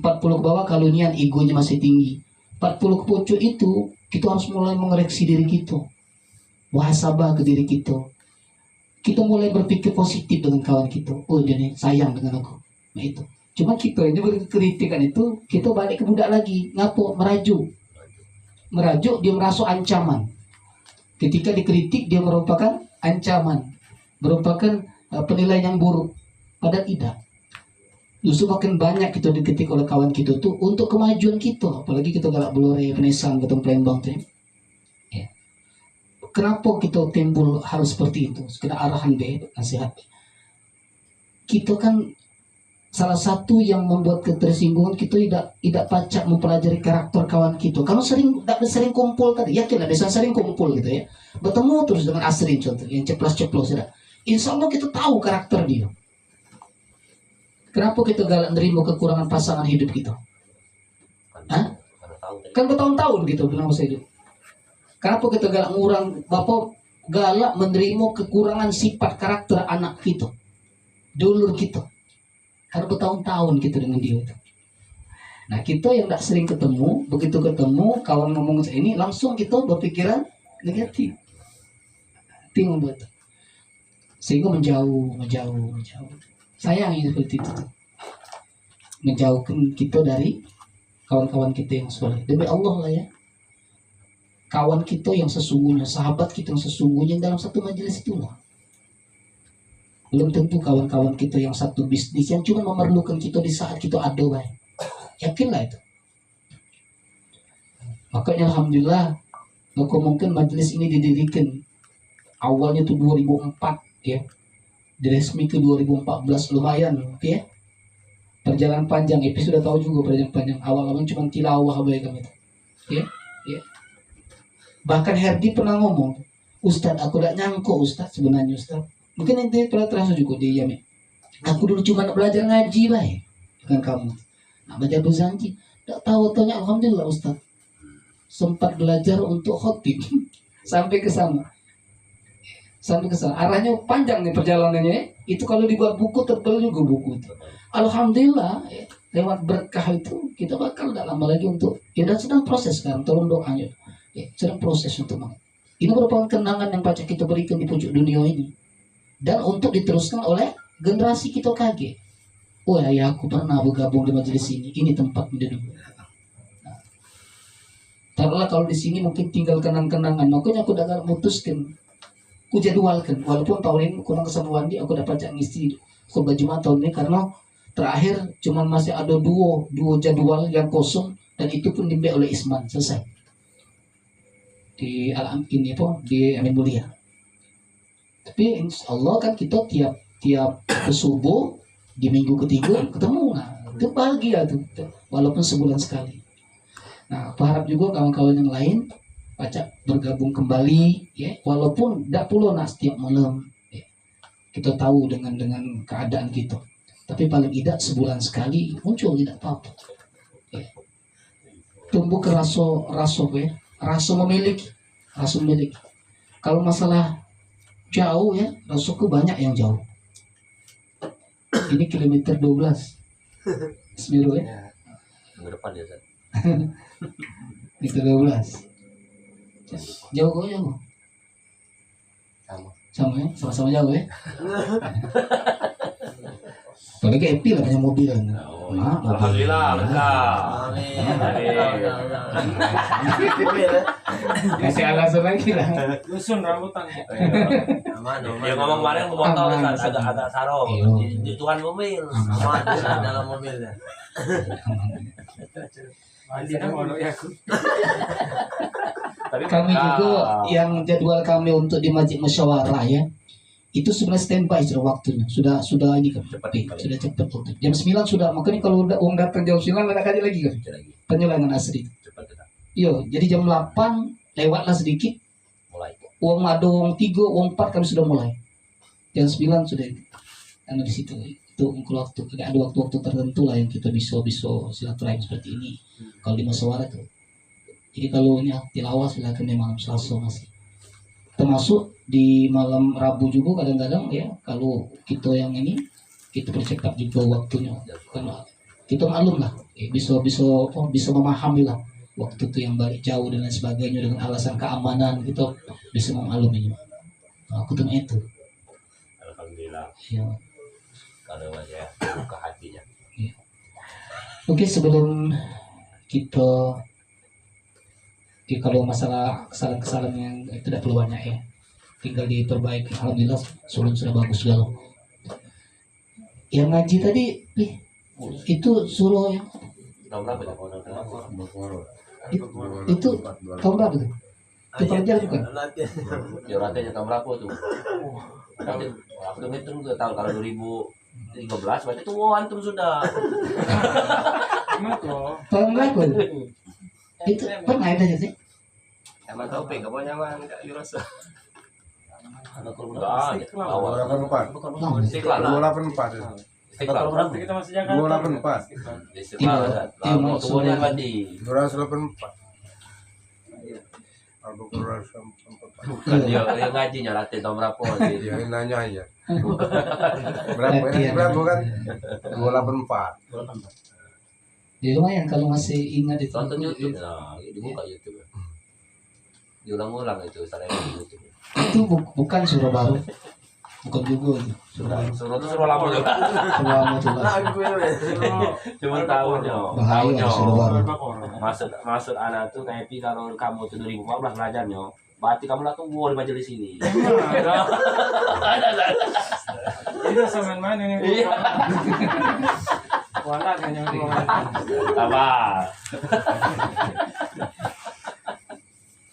40 ke bawah kalau niat egonya masih tinggi. 40 ke pucuk itu kita harus mulai mengoreksi diri kita. Muhasabah ke diri kita. Kita mulai berpikir positif dengan kawan kita. Oh dia nih sayang dengan aku. Nah itu. Cuma kita ini berkritikan itu, kita balik ke budak lagi. Ngapo? Merajuk. Merajuk, dia merasa ancaman. Ketika dikritik dia merupakan ancaman, merupakan penilaian yang buruk. Padahal tidak. Justru makin banyak kita dikritik oleh kawan kita tuh untuk kemajuan kita. Apalagi kita galak Blore, Penesan, ketemu Palembang tuh. Ya. Kenapa kita timbul harus seperti itu? Sekedar arahan be, nasihat. Kita kan salah satu yang membuat ketersinggungan kita tidak pacak mempelajari karakter kawan kita. Kalau sering kumpul tadi, yakinlah biasa sering kumpul gitu ya. Bertemu terus dengan Asrin contoh, yang ceplos-ceplos ya. Insya Allah kita tahu karakter dia. Kenapa kita galak nerima kekurangan pasangan hidup kita? Hah? Kan bertahun-tahun gitu benar masa hidup. Kenapa kita galak galak menerima kekurangan sifat karakter anak kita, dulur kita? Karena bertahun-tahun kita dengan dia itu. Nah kita yang tidak sering ketemu, begitu ketemu kawan ngomong ini langsung kita berpikiran negatif. Itu membuat sehingga menjauh. Sayang ini seperti itu. Menjauhkan kita dari kawan-kawan kita yang soleh. Demi Allah lah ya. Kawan kita yang sesungguhnya, sahabat kita yang sesungguhnya dalam satu majelis itulah. Belum tentu kawan-kawan kita yang satu bisnis yang cuma memerlukan kita di saat kita ada baik. Yakinlah itu. Makanya alhamdulillah, mungkin majelis ini didirikan awalnya tuh 2004 ya. Diresmi ke 2014 lumayan ya. Perjalanan panjang, sudah tahu juga perjalanan panjang. Awal-awal cuma tilawah baik kami itu. Ya. Bahkan Herdi pernah ngomong, Ustadz aku tidak nyangka Ustadz sebenarnya Ustadz. Mungkin nanti pernah terasa juga di Yami. Aku dulu cuma belajar ngaji baik dengan kamu. Nah, baca berjanji. Tak tahu tanya alhamdulillah Ustadz. Sempat belajar untuk khotib sampai ke sana. Arahnya panjang nih perjalanannya. Itu kalau dibuat buku tebal juga buku itu. Alhamdulillah ya, lewat berkah itu kita bakal tidak lama lagi untuk dan sedang proses sekarang. Tolong doanya. Ya, sedang proses untuk ini merupakan kenangan yang pacak kita berikan di pucuk dunia ini dan untuk diteruskan oleh generasi kita kaget. Oh ya, aku pernah bergabung di majelis ini tempat menjadi. Nah, taruhlah kalau di sini mungkin tinggal kenang-kenangan, makanya aku udah memutuskan, aku jadwalkan. Walaupun tahun ini kurang kesana Wandi, aku dapat ngisi khutbah Jumat tahun ini karena terakhir cuma masih ada dua jadwal yang kosong dan itu pun diambil oleh Isman selesai. Di alam ini di Amin Mulia. Tapi insya Allah kan kita tiap subuh di minggu ketiga ketemu, nah itu bahagia tuh walaupun sebulan sekali. Nah aku harap juga kawan-kawan yang lain pacak bergabung kembali ya walaupun tidak perlu setiap malam ya. Kita tahu dengan keadaan kita, tapi paling tidak sebulan sekali muncul tidak apa-apa ya. Tumbuh ke rasa memiliki. Kalau masalah jauh ya, rasaku banyak yang jauh. Ini kilometer 12 Semiru ya. Minggu depan ya, Ustaz. Kilometer 12. Jauh kok jauh. Sama ya, sama-sama jauh ya. Apalagi Epi lah punya mobil. Nah, Alhamdulillah, benar. kasih alasan lagi lah. Dusun rambutan. Ya ngomong kemarin mau motor agak sarong. Di tuan mobil, sama dalam mobilnya. Kami juga yang jadwal kami untuk di Masjid Musyawarah ya. Itu sebenarnya standby sudah waktunya. Sudah ini kan. Sudah cepat waktu. Jam 9 sudah. Makanya kalau udah uang datang jam 9 ada kaji lagi kan. Penyelenggaraan asri. Iya, jadi jam 8 lewatlah sedikit. Mulai. Uang ada uang 3, uang 4 kami sudah mulai. Jam 9 sudah. Karena di situ itu waktu ada waktu-waktu tertentu lah yang kita bisa silaturahim seperti ini. Kalau di musyawarah tuh. Jadi kalau ini tilawah silakan di malam Selasa masih. Termasuk di malam Rabu juga kadang-kadang ya kalau kita yang ini kita percepat juga waktunya karena kita maklum lah bisa memahami lah waktu itu yang balik jauh dan lain sebagainya dengan alasan keamanan kita bisa memaklumi. Nah, aku tengah itu. Alhamdulillah. Ya. Kalau aja buka hatinya. Ya. Oke, sebelum kita Jadi kalau masalah kesalahan-kesalahan yang tidak perlu banyak ya, tinggal diperbaiki. Alhamdulillah sulun sudah bagus segala. Yang ngaji tadi itu suruh yang Tahun berapa ya? itu tahun berapa tuh? Itu pelajar bukan? Ya ratenya tahun berapa tuh? Nanti aku hitung tuh tahun kalau 2013 berarti tuh antum sudah. Tahun berapa? Itu pernah ada sih? Emang tahu pek apa nyaman Kak Yurosa. Enggak, awal. 284. Istiqlal. 284. Istiqlal. Kita masih Jakarta. 284. Istiqlal. Lama kemudian mandi. 284. Aku kurang sempat. Bukan dia ngajinya latih tahun berapa sih? Dia yang nanya aja. Berapa ini berapa kan? 284. Ya lumayan kalau masih ingat itu. Tonton YouTube. Nah, dibuka YouTube. Diulang-ulang itu saya di YouTube. Itu bukan surah baru, bukan juga itu. Suruh tuh suruh lama juga. Surah lama juga. Cuma tahunnya. Bahaya surah baru. Maksud anak tuh kayak kalau kamu tuh 2014 belajarnya, berarti kamu lah tunggu di majelis ini. Ini sama main ini. Wala kayaknya Apa?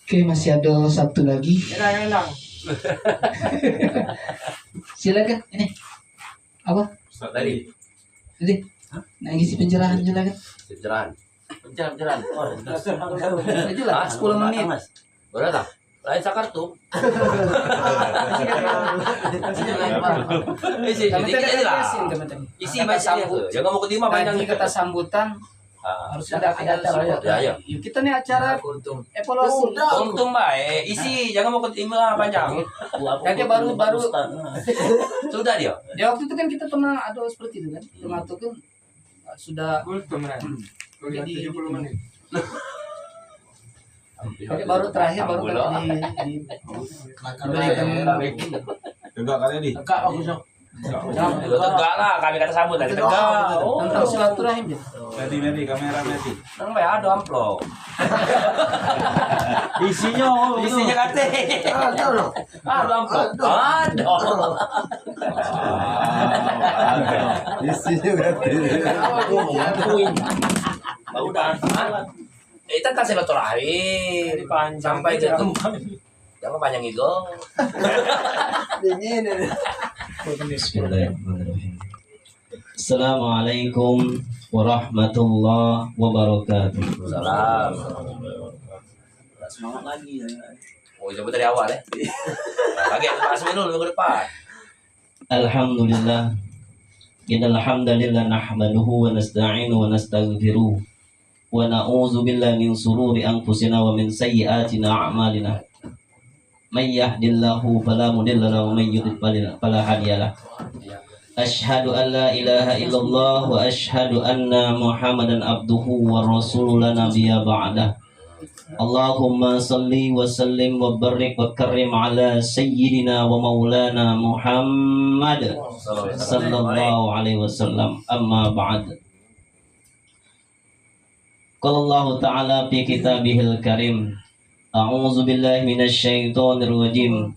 Oke, masih ada satu lagi. Hilang. Silakan ini. Apa? Tadi Jadi, nah ngisi pencerahan silakan. pencerahan. Pencerahan. Oh, Jelas 10 menit. Boleh tak? Lain sakartu. Isi dikit aja lah. Isi banyak tuh. Jangan mau ketima panjang Nanti kata sambutan harus ada support. Ya, ya. Yuk, kita nih acara evaluasi. Untung baik. Isi jangan mau ketima panjang. Nanti baru Sudah dia. di waktu itu kan kita pernah ada seperti itu kan. Termasuk kan sudah Kultum kan. Kuliah 70 menit. jadi baru terakhir baru diberikan Enggak kali ini. Enggak lah, kami kata sambut tadi tegak. tentang silaturahim ya. Meti kamera Meti. Nang ada amplop. Isinya kate. Ada amplop. Ada. Isinya berarti. Udah. Tentang silaturahim. Sampai ke jangan panjang itu. Dingin ini. Bismillahirrahmanirrahim. Assalamualaikum warahmatullahi wabarakatuh. Salam. Semangat lagi. Oh, coba dari awal ya. Lagi masuk dulu minggu depan. Alhamdulillah. Innal hamdalillah nahmaduhu wa nasta'inuhu wa nastaghfiruh. Wa na'udzu billahi min shururi anfusina wa min sayyiati a'malina. May yahdihillahu fala mudilla lahu wa may yudlil fala hadiya lahu. Asyhadu an la ilaha illallah wa asyhadu anna Muhammadan abduhu wa rasuluhu la nabiyya ba'dah. Allahumma salli wa sallim wa barik wa karim ala sayyidina wa maulana Muhammad sallallahu alaihi wasallam. Amma ba'd. Qala Allah ta'ala fi kitabihil karim. A'udzu billahi minasyaitonir rajim.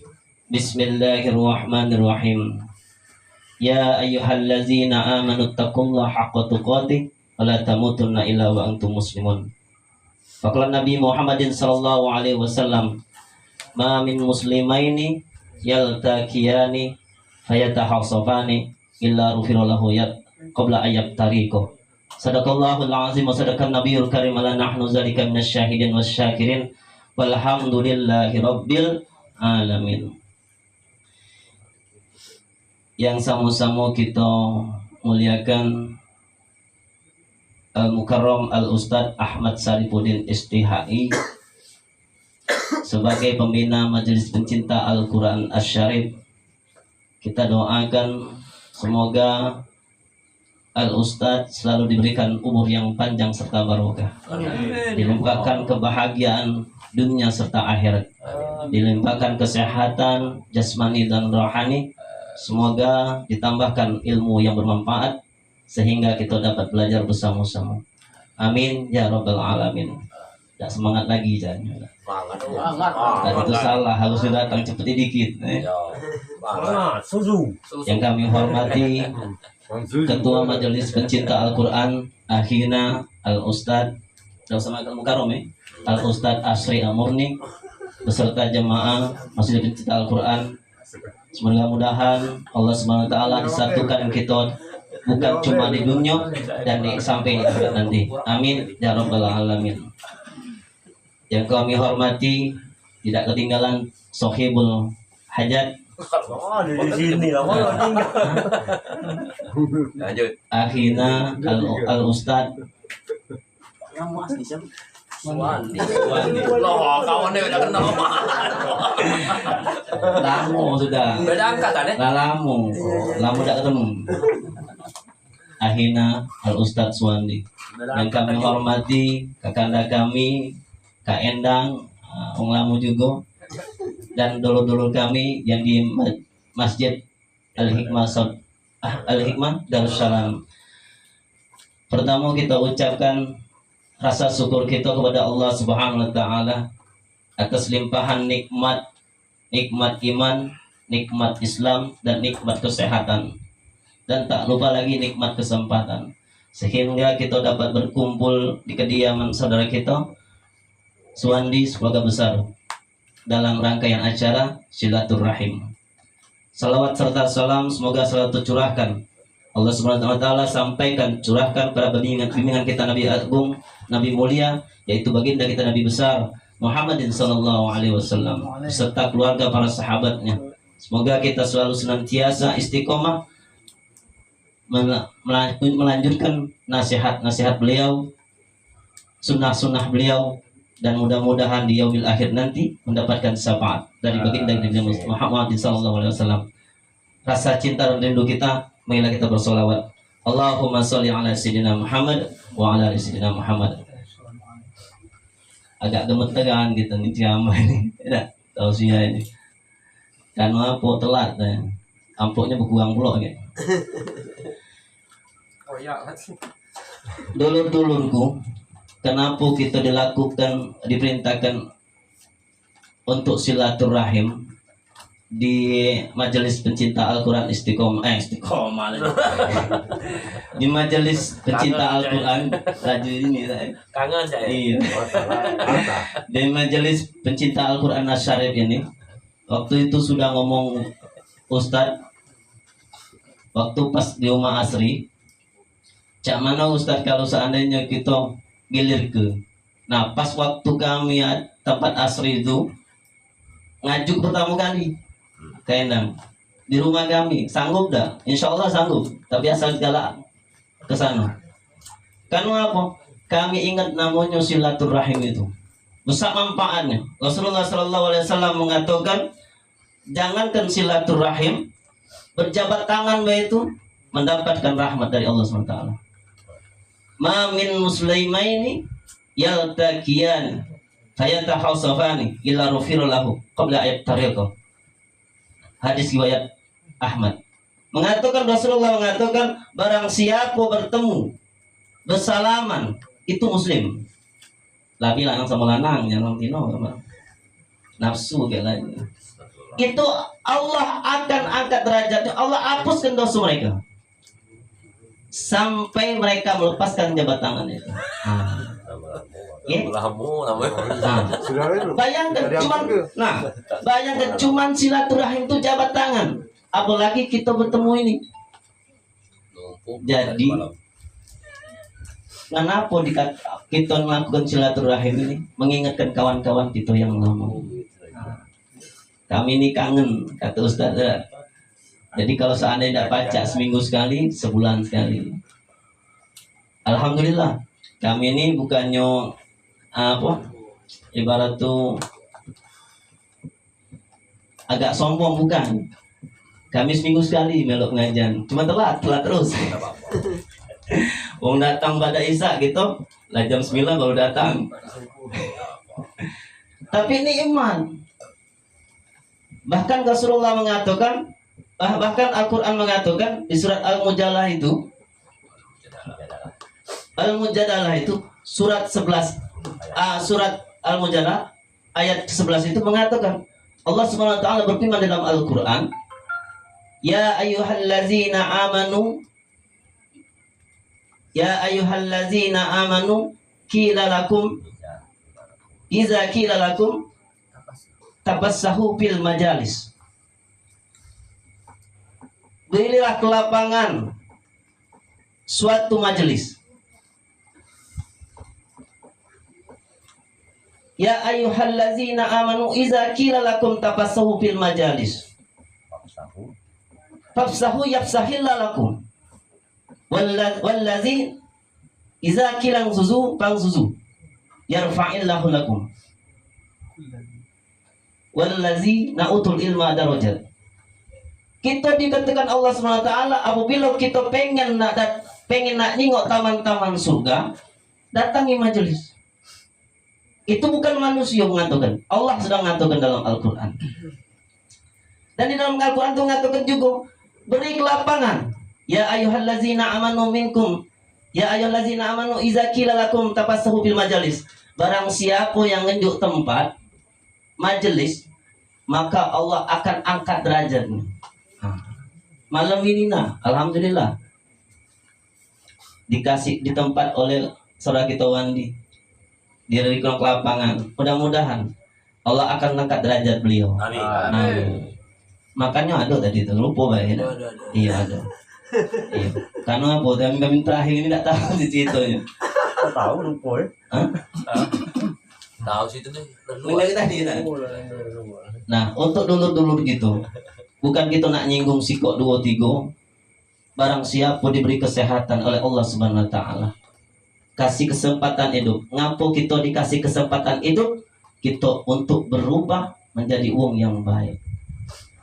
Bismillahirrahmanirrahim. Ya ayyuhallazina amanu taqullaha haqqa tuqatih wa la tamutunna illa wa antum muslimun. Faqala Nabi Muhammadin sallallahu alaihi wasallam, ma min muslimaini yaltaqiyani fayatahassafani illa rufira lahu yad qabla ayyab tariqo. Sadaqallahul azim wa sadaqan nabiyul karim ala nahnu zalika minasyahidin wasyakirin walhamdulillahi rabbil alamin. Yang sama-sama kita muliakan Al-Mukarram Al-Ustadz Ahmad Sarifuddin STHI sebagai pembina Majelis Pencinta Al-Quran Asy-Syarif. Kita doakan semoga Al-Ustadz selalu diberikan umur yang panjang serta barokah, dilimpahkan kebahagiaan dunia serta akhirat, dilimpahkan kesehatan jasmani dan rohani. Semoga ditambahkan ilmu yang bermanfaat sehingga kita dapat belajar bersama-sama. Amin ya rabbal alamin. tidak semangat lagi Chan. Banget. Dan itu salah, harusnya datang cepet dikit. Yang kami hormati Ketua Majelis Pencinta Al-Quran Akhina Al-Ustad Al-Ustad Asri Amurni beserta jemaah Masjid Pencinta Al-Quran. Mudah-mudahan Allah SWT disatukan kita bukan cuma di dunia dan sampai di akhirat nanti. Amin ya rabbal alamin. Yang kami hormati tidak ketinggalan Sohibul Hajat Di sini lah. Lanjut. Akhina Al-Ustad Yang mas di siapa? Wandi. Loh, kawannya udah kenal. Lamu sudah. Beda angkatan ya? Lamu tidak ketemu. Akhina Al-Ustad Suwandi. Yang kami hormati kakanda kami Kak Endang, Ung Lamu juga, dan dulur-dulur kami yang di Masjid Al-Hikmah Darussalam. Pertama kita ucapkan rasa syukur kita kepada Allah Subhanahu wa taala atas limpahan nikmat iman, nikmat Islam dan nikmat kesehatan. Dan tak lupa lagi nikmat kesempatan. Sehingga kita dapat berkumpul di kediaman saudara kita Suwandi sekeluarga besar dalam rangkaian acara silaturahim. Salawat serta salam semoga selalu tercurahkan Allah Subhanahu wa taala sampaikan curahkan pada bimbingan kita Nabi Agung, Nabi mulia, yaitu baginda kita Nabi besar Muhammadin sallallahu alaihi wasallam beserta keluarga para sahabatnya. Semoga kita selalu senantiasa istiqomah melanjutkan nasihat-nasihat beliau, sunnah-sunnah beliau, dan mudah-mudahan di yaumil akhir nanti mendapatkan syafaat dari baginda Nabi Muhammad sallallahu alaihi wasallam. Rasa cinta dan rindu kita, marilah kita bersolawat. Allahumma sholli ala sayyidina Muhammad wa ala ali sayyidina Muhammad. Agak gemeteran gitu nih ceramah ini. Tidak tahu sih ini. Karena apa telat ya. Ampuknya berkurang pula gitu. Oh ya. Dulur-dulurku, kenapa kita diperintahkan untuk silaturahim di Majelis Pencinta Al-Quran Istiqomah di Majelis Pencinta Al-Quran laju ini Kangen saya. iya. Di Majelis Pencinta Al-Quran Nasyarif ini waktu itu sudah ngomong Ustadz waktu pas di rumah Asri, cak mana Ustadz kalau seandainya kita gilir ke. Nah pas waktu kami tempat Asri itu ngajuk pertama kali ke Endang di rumah kami, sanggup dah? Insya Allah sanggup, tapi asal galak ke sana. Karena apa? Kami ingat namanya silaturahim itu besar manfaatnya. Rasulullah SAW mengatakan jangankan silaturahim, berjabat tangan itu mendapatkan rahmat dari Allah SWT. Ma min muslimaini yaltaqiyan fayatahassafani illa rufira lahu qabla ayat tariqah. Hadis riwayat Ahmad. Rasulullah mengatakan barang siapa bertemu bersalaman itu muslim. Lagi lanang sama lanang yang tino nafsu kayak lain. Itu Allah akan angkat derajatnya, Allah hapuskan dosa mereka sampai mereka melepaskan jabat tangan itu. Bayangkan cuman silaturahim itu jabat tangan, apalagi kita bertemu ini. Jadi kenapa kita melakukan silaturahim ini? Mengingatkan kawan-kawan kita yang lama. Kami ini kangen, kata Ustaz. Jadi kalau seandainya tidak baca seminggu sekali, sebulan sekali. Alhamdulillah, kami ini bukannya ibarat tuh agak sombong, bukan. Kami seminggu sekali melok ngajian, cuma telat terus. Wong datang pada Isya gitu, lah jam 9 baru datang. Tapi ini iman. Bahkan Rasulullah mengatakan, bahkan Al-Quran mengatakan di surat Al-Mujadalah itu surat 11 surat Al-Mujadala ayat ke-11 itu mengatakan Allah Subhanahu wa taala berfirman dalam Al-Qur'an, "Ya ayyuhallazina amanu qila lakum iza qila lakum tabassahu fil majalis." Berilah ke lapangan suatu majelis. Ya ayyuhallazina amanu iza qila lakum tabassahu fil majalis fafsahu yafsahillahu wallazi iza qila zuzu fangzuzu yarfa'illahu lakum wallazi na'utul ilma darajat. Kita dikatakan Allah SWT apabila kita pengen nak nengok taman-taman surga, datangi majelis. Itu bukan manusia mengatakan, Allah sedang mengatakan dalam Al-Quran. Dan di dalam Al-Quran itu mengatakan juga, beri ke lapangan. Ya ayyuhallazina amanu minkum, ya ayyuhallazina amanu iza qila lakum tabassahu fil majalis. Barang siapa yang nunjuk tempat majelis, maka Allah akan angkat derajatnya. Malam ini alhamdulillah dikasih di tempat oleh saudara kita Wandi, di ke lapangan. Mudah-mudahan Allah akan angkat derajat beliau. Amin. Makanya ada tadi itu lupa ya. Iya ada. Iya. Karena apa? Kami terakhir ini tidak tahu di situ ya. Tahu lupa ya. Tahu situ tuh. Mulai tadi. Nah, untuk dulur-dulur gitu, bukan kita nak nyinggung sikok 2-3. Barang siapa diberi kesehatan oleh Allah Subhanahu wa taala, kasih kesempatan hidup. Ngapo kita dikasih kesempatan hidup? Kita untuk berubah menjadi wong yang baik.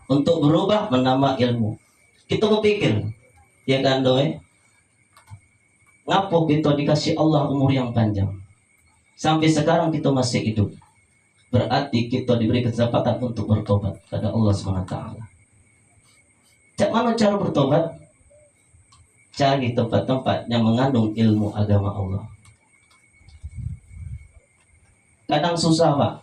Untuk berubah menambah ilmu. Kita berpikir, ya kan doe? Ngapo kita dikasih Allah umur yang panjang? Sampai sekarang kita masih hidup. Berarti kita diberi kesempatan untuk bertobat pada Allah Subhanahu wa taala. Cak mana cara bertobat? Cari tempat-tempat yang mengandung ilmu agama Allah. Kadang susah Pak.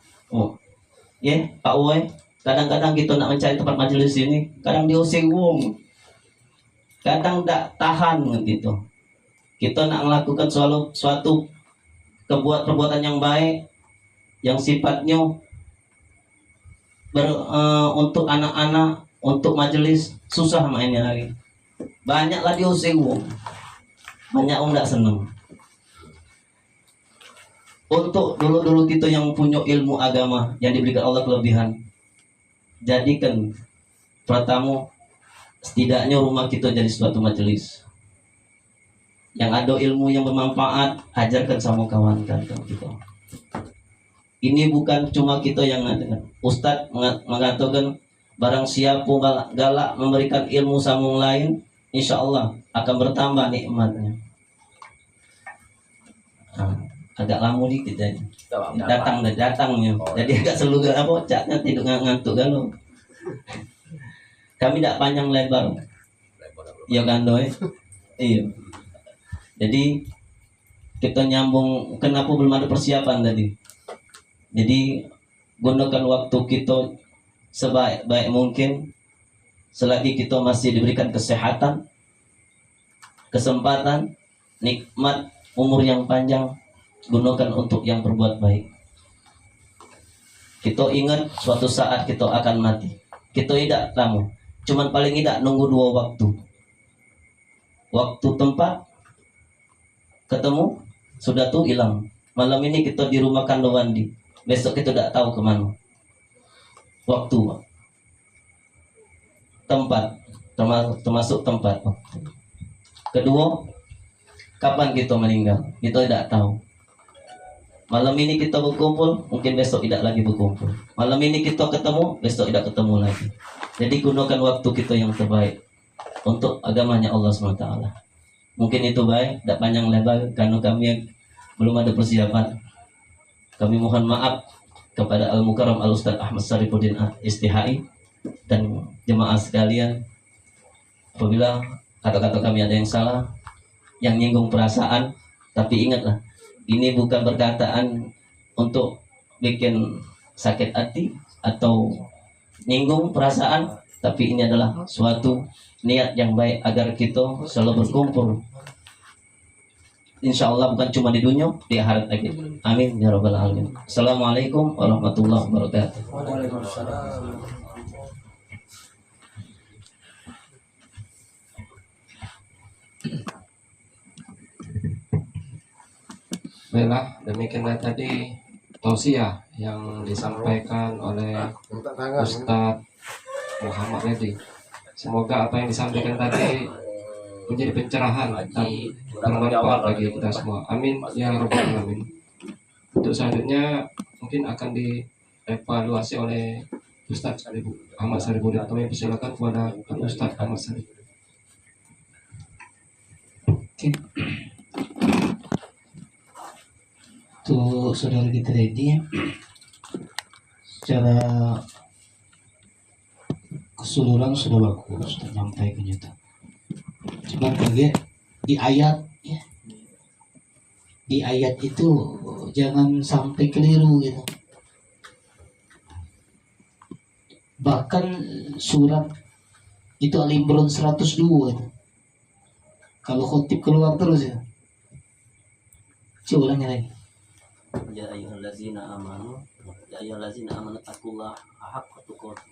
Pak Uwe. Kadang-kadang kita nak mencari tempat majelis ini, kadang diusir wong. Kadang tak tahan gitu. Kita nak melakukan suatu perbuatan yang baik, yang sifatnya untuk anak-anak, untuk majelis, susah mainnya lagi. Banyaklah diusir wong. Banyak orang tak senang. Untuk dulu-dulu kita yang punya ilmu agama yang diberikan Allah kelebihan, jadikan pertama setidaknya rumah kita jadi suatu majelis. Yang ada ilmu yang bermanfaat, ajarkan sama kawan-kawan kita. Ini bukan cuma kita yang mengatakan. Ustadz mengatakan barang siapa galak memberikan ilmu sama lain, insya Allah akan bertambah nikmatnya. Agak lama dikit aja. Datangnya. Jadi agak selalu catnya tidur ngantuk galau. Kami tidak panjang lebar. Iya kan doi? Iya. Jadi kita nyambung. Kenapa belum ada persiapan tadi? Jadi gunakan waktu kita sebaik-baik mungkin. Selagi kita masih diberikan kesehatan, kesempatan, nikmat, umur yang panjang, gunakan untuk yang berbuat baik. Kita ingat suatu saat kita akan mati. Kita tidak tahu. Cuman paling tidak nunggu 2 waktu. Waktu tempat ketemu sudah tuh hilang. Malam ini kita di rumah Kando Wandi. Besok kita tidak tahu kemana. Waktu, tempat, termasuk tempat. Kedua, kapan kita meninggal? Kita tidak tahu. Malam ini kita berkumpul, mungkin besok tidak lagi berkumpul. Malam ini kita ketemu, besok tidak ketemu lagi. Jadi gunakan waktu kita yang terbaik untuk agamanya Allah SWT. Mungkin itu baik, tidak panjang lebar karena kami yang belum ada persiapan. Kami mohon maaf kepada Al-Mukarram Al-Ustaz Ahmad Sarifuddin STHI dan jemaah sekalian apabila kata-kata kami ada yang salah, yang nyinggung perasaan. Tapi ingatlah, ini bukan perkataan untuk bikin sakit hati atau nyinggung perasaan, tapi ini adalah suatu niat yang baik agar kita selalu berkumpul. Insya Allah bukan cuma di dunia, di akhirat lagi. Amin ya rabbal alamin. Assalamualaikum warahmatullahi wabarakatuh. Baiklah, demikianlah tadi tausiah yang disampaikan oleh Minta tangan. Ustadz Muhammad Reddy. Semoga apa yang disampaikan tadi menjadi pencerahan dan bermanfaat bagi kita semua. Amin ya rabbal alamin. Untuk selanjutnya mungkin akan dievaluasi oleh Ustadz Ahmad Sarifudin. Kami persilakan kepada Ustadz Ahmad Sarifudin. Untuk saudara kita tadi secara keseluruhan sudah bagus, sudah nyampaikan itu. Cuma kaget di ayat ya, di ayat itu jangan sampai keliru gitu. Bahkan surat itu Al-Imran 102 itu. Kalau khotib keluar terus ya. Coba ulangi lagi. Ya ayyuhallazina amanu, ya ayyuhallazina amanu taqullaha haqqa tuqatih.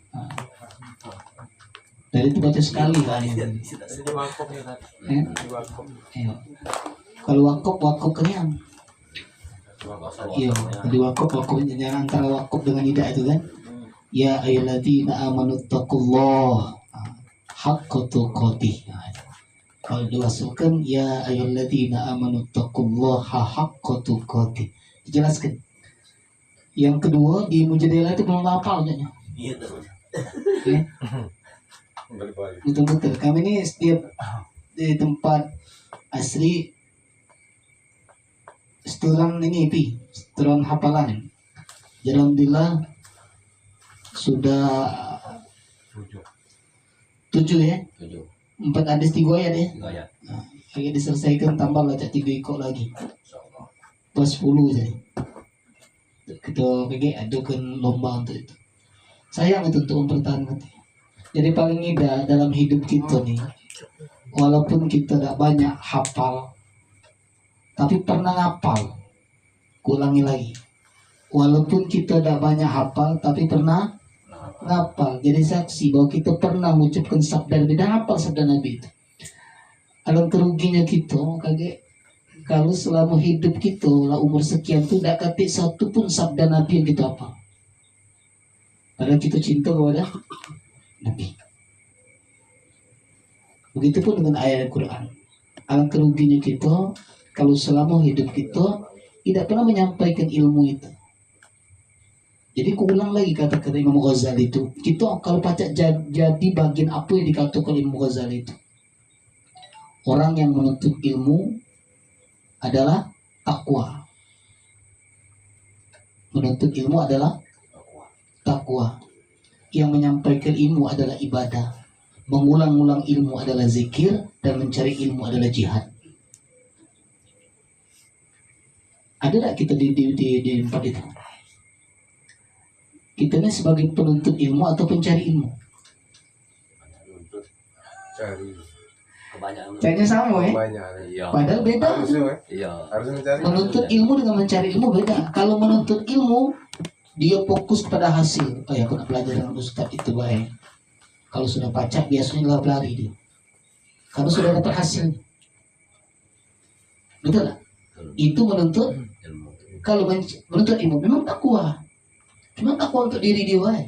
Dari itu baca sekali kan. Jadi wakaf ya kan. Ayo. Kalau wakaf kalian. Iya, jadi wakaf jangan antara wakaf dengan tidak itu kan. Ya ayyuhallazina amanu taqullaha haqqa tuqatih. Kalau diwasalkan ya ayyuhalladzina amanu taqullaha haqqa tuqatih. Dijelaskan. Yang kedua di Mujadilah itu belum hafal kayaknya. Iya terus. Oke. Betul-betul. Kami ini setiap di tempat asli setoran ini setoran hafalan. Jadi alhamdulillah sudah 7 ya. 4 hadis 3 ayat ya. Nah, lagi diselesaikan tambah baca 3 ikut lagi. Pas 10 jadi. Kita adukan lomba untuk itu. Sayang itu untuk mempertahankan. Jadi paling tidak dalam hidup kita nih, walaupun kita tidak banyak hafal, tapi pernah hafal. Ulangi lagi. Walaupun kita tidak banyak hafal, tapi pernah ngapal. Jadi saksi bahwa kita pernah mengucapkan sabda Nabi dan hafal sabda Nabi itu. Alangkah ruginya kita kaget kalau selama hidup kita lah umur sekian tuh tidak ketik satu pun sabda Nabi yang kita hafal. Padahal kita cinta kepada Nabi. Begitupun dengan ayat Al-Quran. Alangkah ruginya kita kalau selama hidup kita tidak pernah menyampaikan ilmu itu. Jadi kuulang lagi kata-kata Imam Ghazali itu. Kita kalau baca jadi bagian apa yang dikatakan Imam Ghazali itu. Orang yang menuntut ilmu adalah takwa. Menuntut ilmu adalah takwa. Yang menyampaikan ilmu adalah ibadah. Mengulang-ulang ilmu adalah zikir. Dan mencari ilmu adalah jihad. Ada tak kita di tempat itu? Kita ini sebagai penuntut ilmu atau pencari ilmu? Cari. Kayaknya sama ya? Banyak. Iya. Padahal beda. Iya. Harus mencari. Menuntut ilmu dengan mencari ilmu beda. Kalau menuntut ilmu, dia fokus pada hasil. Oh ya, aku nak belajar dengan Ustadz itu baik. Kalau sudah pacak, biasanya lari dia. Kalau sudah dapat hasil. Betul tak? Itu menuntut. Kalau menuntut ilmu, memang takwa. Cuma takwa untuk diri dia baik.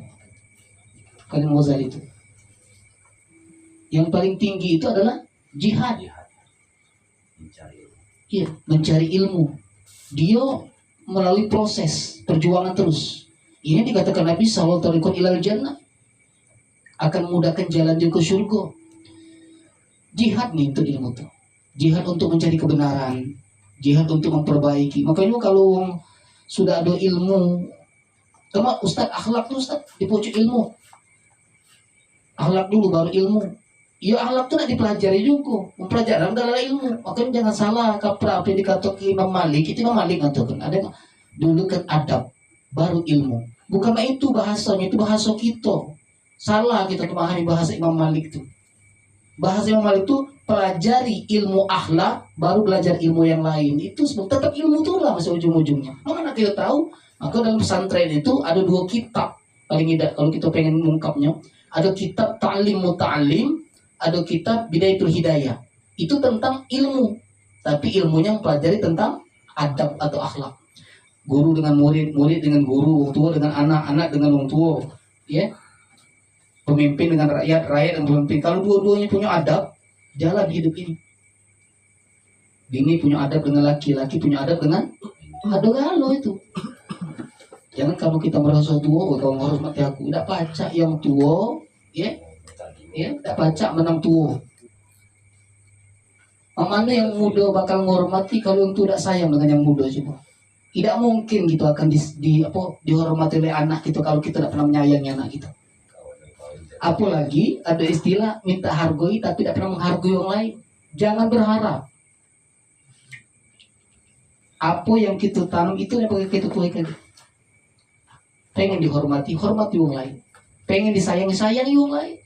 Kalau Ghazali itu. Yang paling tinggi itu adalah jihad. Iya, mencari ilmu. Dia melalui proses perjuangan terus. Ini dikatakan Nabi sallallahu alaihi wasallam ilal jannah, akan memudahkan jalan dia ke surga. Jihad nih untuk ilmu itu. Jihad untuk mencari kebenaran, jihad untuk memperbaiki. Makanya kalau sudah ada ilmu, sama Ustadz akhlak tuh Ustadz di pojok ilmu. Akhlak dulu baru ilmu. Ya akhlak itu nak dipelajari juga, mempelajari adalah ilmu. Makanya jangan salah kaprah apa yang dikatakan Imam Malik, itu Imam Malik katakan. Ada Dulu kan adab, baru ilmu. Bukan itu bahasanya, itu bahasa kita. Salah kita memahami bahasa Imam Malik itu. Bahasa Imam Malik itu pelajari ilmu akhlak, baru belajar ilmu yang lain. Itu tetap ilmu itu lah masih ujung-ujungnya. Mana kita tahu, maka dalam pesantren itu ada 2 kitab. Paling tidak kalau kita pengen mengungkapnya, ada kitab Ta'lim Muta'alim, ada kitab Bidayatul Hidayah. Itu tentang ilmu, tapi ilmunya mempelajari tentang adab atau akhlak. Guru dengan murid, murid dengan guru, orang tua dengan anak, anak dengan orang tua, ya. Pemimpin dengan rakyat, rakyat dengan pemimpin. Kalau dua-duanya punya adab, jalan hidup ini. Bini punya adab dengan laki, laki punya adab dengan galau itu. Jangan kamu kita merasa tua, kamu harus mati aku. Tidak pacak yang tua, ya, tidak pacak menang tua. Mana yang muda bakal menghormati kalau yang tua tidak sayang dengan yang muda coba. Tidak mungkin gitu akan dihormati oleh anak kita kalau kita tidak pernah menyayangi anak kita. Apalagi ada istilah minta hargai tapi tidak pernah menghargai orang lain. Jangan berharap apa yang kita tanam itu yang kita tuaikan. Pengen dihormati, hormati orang lain. Pengen disayangi, sayangi orang lain.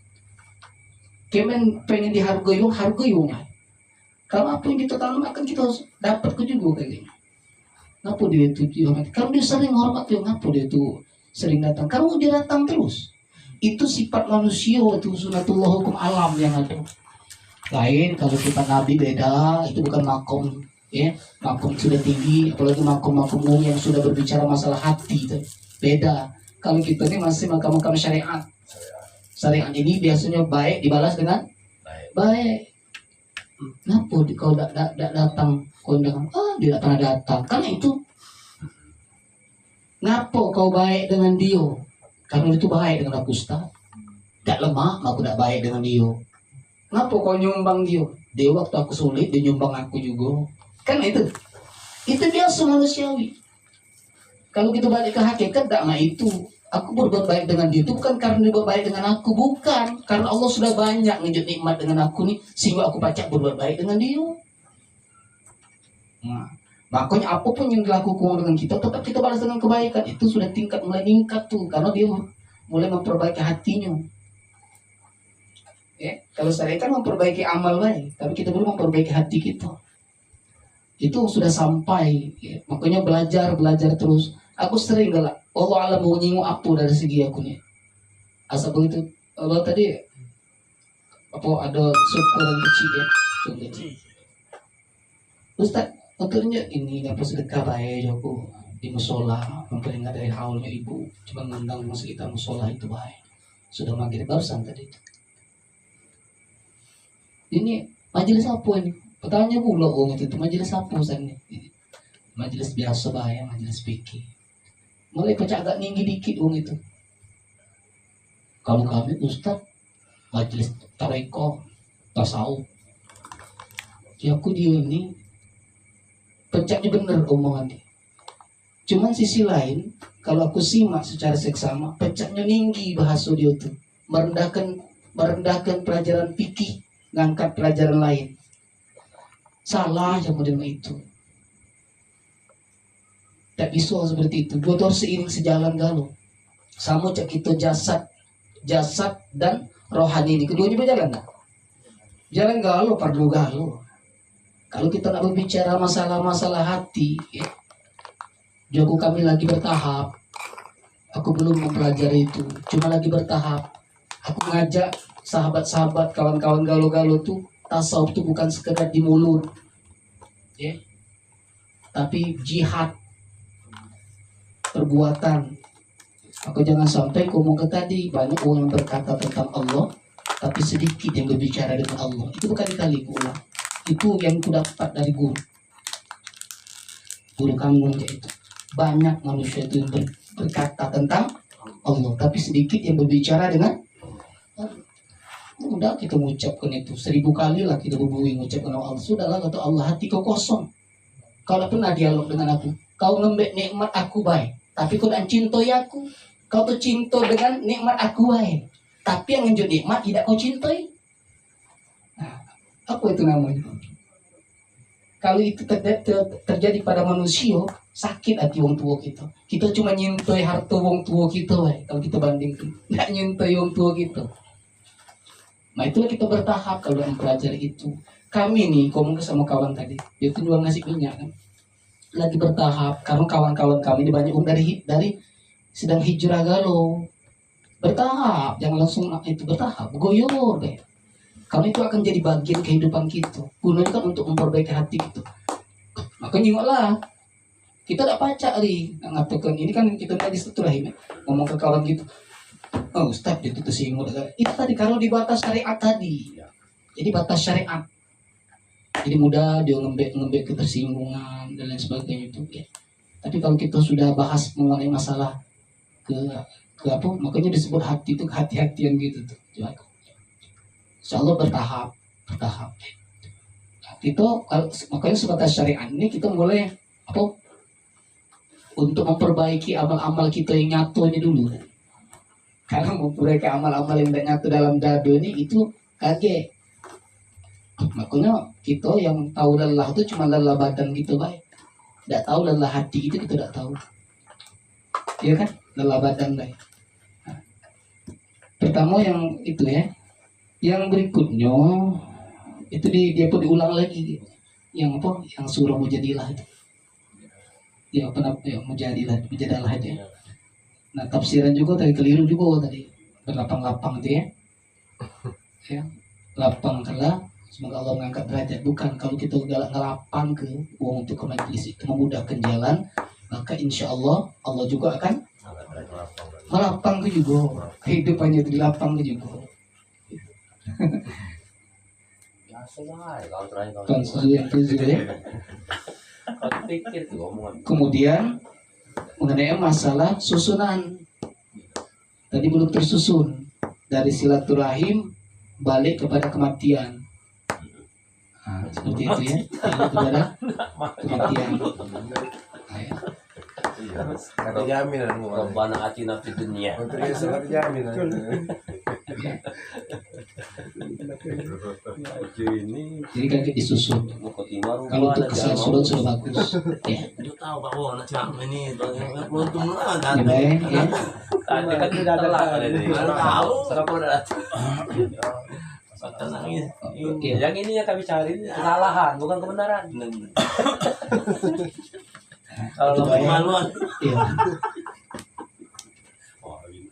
Pengen dihargai, hargai orang lain. Kalau apa yang kita tanam akan kita harus dapat juga kayaknya. Ngapa dia itu dihormati? Kalau dia sering hormati, ngapa dia itu sering datang? Kalau dia datang terus. Itu sifat manusia, itu sunatullah hukum alam yang ada. Lain kalau kita nabi beda, itu bukan makom, ya. Makom sudah tinggi, apalagi makom-makom yang sudah berbicara masalah hati itu beda. Kalau kita ini masih makam-makam syariat. Syariat ini biasanya baik dibalas dengan baik. Kenapa kau tidak datang kondangan? Dia tidak pernah datang. Karena itu. Kenapa kau baik dengan dia? Karena itu baik dengan aku, Ustaz. Tidak lemah, aku tidak baik dengan dia. Kenapa kau nyumbang dia? Dia waktu aku sulit, dia nyumbang aku juga. Kan itu. Itu biasa manusiawi. Kalau kita balik ke hakikat, tidak mah itu. Aku berbuat baik dengan dia itu bukan karena dia berbuat baik dengan aku, bukan. Karena Allah sudah banyak ngejut nikmat dengan aku nih, sehingga aku pacak berbuat baik dengan dia. Nah, makanya apapun yang dilakukan dengan kita, tetap kita balas dengan kebaikan. Itu sudah tingkat mulai meningkat tuh, karena dia mulai memperbaiki hatinya. Ya, kalau saya kan memperbaiki amal baik, tapi kita belum memperbaiki hati kita. Itu sudah sampai, ya. Makanya belajar terus. Aku sering galak. Allah alam mau nyinggung apa dari segi aku nih. Asal begitu. Allah tadi apa ada syukur yang kecil ya, syukur kecil. Ustaz, untuknya ini apa sedekah baik aku di musola, memperingat dari haulnya ibu. Cuma ngundang masuk kita musola itu baik. Sudah maghrib barusan tadi itu. Ini majelis apa ini? Pertanyaan pula itu majelis apa Ustaz ini? Majelis biasa baik, majelis fikih. Mulai pecah agak tinggi dikit itu. Kalau kami Ustaz majelis tarekoh, tasawuf. Ya aku dia ini pecahnya bener omongannya. Cuman sisi lain, kalau aku simak secara seksama, pecahnya tinggi bahasa dia tuh, merendahkan pelajaran fikih, ngangkat pelajaran lain. Salah yang model itu. Tak bisa seperti itu. Dua harus seiring sejalan galau. Sama cak kita jasad dan rohani ini. Keduanya berjalan tak? Jalan galau, perlu galau. Kalau kita nak berbicara masalah-masalah hati, ya, jago kami lagi bertahap. Aku belum mempelajari itu. Cuma lagi bertahap. Aku ngajak sahabat-sahabat, kawan-kawan galau-galau tuh, tasawuf itu bukan sekedar di mulut. Ya. Tapi jihad. Perbuatan. Aku jangan sampai ngomong ke tadi banyak orang yang berkata tentang Allah tapi sedikit yang berbicara dengan Allah. Itu berkali-kali ku ulang. Itu yang ku dapat dari guru kamu itu. Banyak manusia itu yang berkata tentang Allah tapi sedikit yang berbicara dengan Allah. Udah kita mengucapkan itu 1000 kali lah kita berbuih mengucapkan Allah. Sudahlah kata Allah, hati kau kosong. Kau tak pernah dialog dengan aku. Kau ngembek nikmat aku baik. Tapi kau tak cintai aku. Kau tuh cinta dengan nikmat aku baik. Tapi yang menjadi nikmat tidak kau cintai. Nah, apa itu namanya? kalau itu terjadi pada manusia, sakit hati wong tua kita. Kita cuma nyintai harta wong tua kita, kalau kita bandingkan, nggak nyintai wong tua kita. Nah itulah kita bertahap kalau mempelajari itu. Kami nih, ngomong sama kawan tadi, dia tuh jual nasi minyak kan, lagi bertahap karena kawan-kawan kami ini banyak dari sedang hijrah galau, bertahap, jangan langsung itu bertahap, goyor deh. Karena itu akan jadi bagian kehidupan kita. Gunanya kan untuk memperbaiki hati kita. Maka nyingoklah. Kita tidak pacak nih. Ngatakan ini kan kita tadi silaturahim. Ngomong ke kawan gitu. Oh Ustaz itu tersinggung. Itu tadi kalau di batas syariat tadi. Jadi batas syariat. Jadi mudah dia ngembek ketersinggungan dan lain sebagainya itu. Ya. Tapi kalau kita sudah bahas mengenai masalah ke apa? Makanya disebut hati itu kehati-hatian gitu tuh. Insya Allah bertahap. Itu makanya sebatas syariat ini kita mulai apa? Untuk memperbaiki amal-amal kita yang nyatu ini dulu. Karena memperbaiki amal-amal yang tidak nyatu dalam dado ini itu kaget. Makanya kita yang tahu lelah itu cuma lelah badan gitu baik. Tidak tahu lelah hati itu kita tidak tahu. Iya kan? Lelah badan baik. Nah, pertama yang itu ya. Yang berikutnya itu dia pun diulang lagi yang apa yang surah mujadilah itu ya apa ya mujadilah itu ya. Nah tafsiran juga tadi keliru juga tadi berlapang-lapang itu ya lapang karena semoga Allah mengangkat derajat bukan kalau kita ngelapang ke uang untuk ke majelis itu memudahkan jalan maka insya Allah Allah juga akan melapang ke juga kehidupannya itu dilapang ke juga. Kemudian mengenai masalah susunan tadi belum tersusun dari silaturahim balik kepada kematian. Nah, seperti itu ya kepada kematian. Nah, ya. Ada jaminan Rabbana atina fid dunya. ada jaminan. Jadi kan disusun. Kalau untuk keseluruhan sudah bagus. Ya. Tahu bahwa anak cam ini beruntung Ya, baik, ya. Tadi kan tidak ada lah. Tahu. Oke. Yang ini yang kami cari kesalahan, bukan kebenaran. Kalau kemaluan. Iya.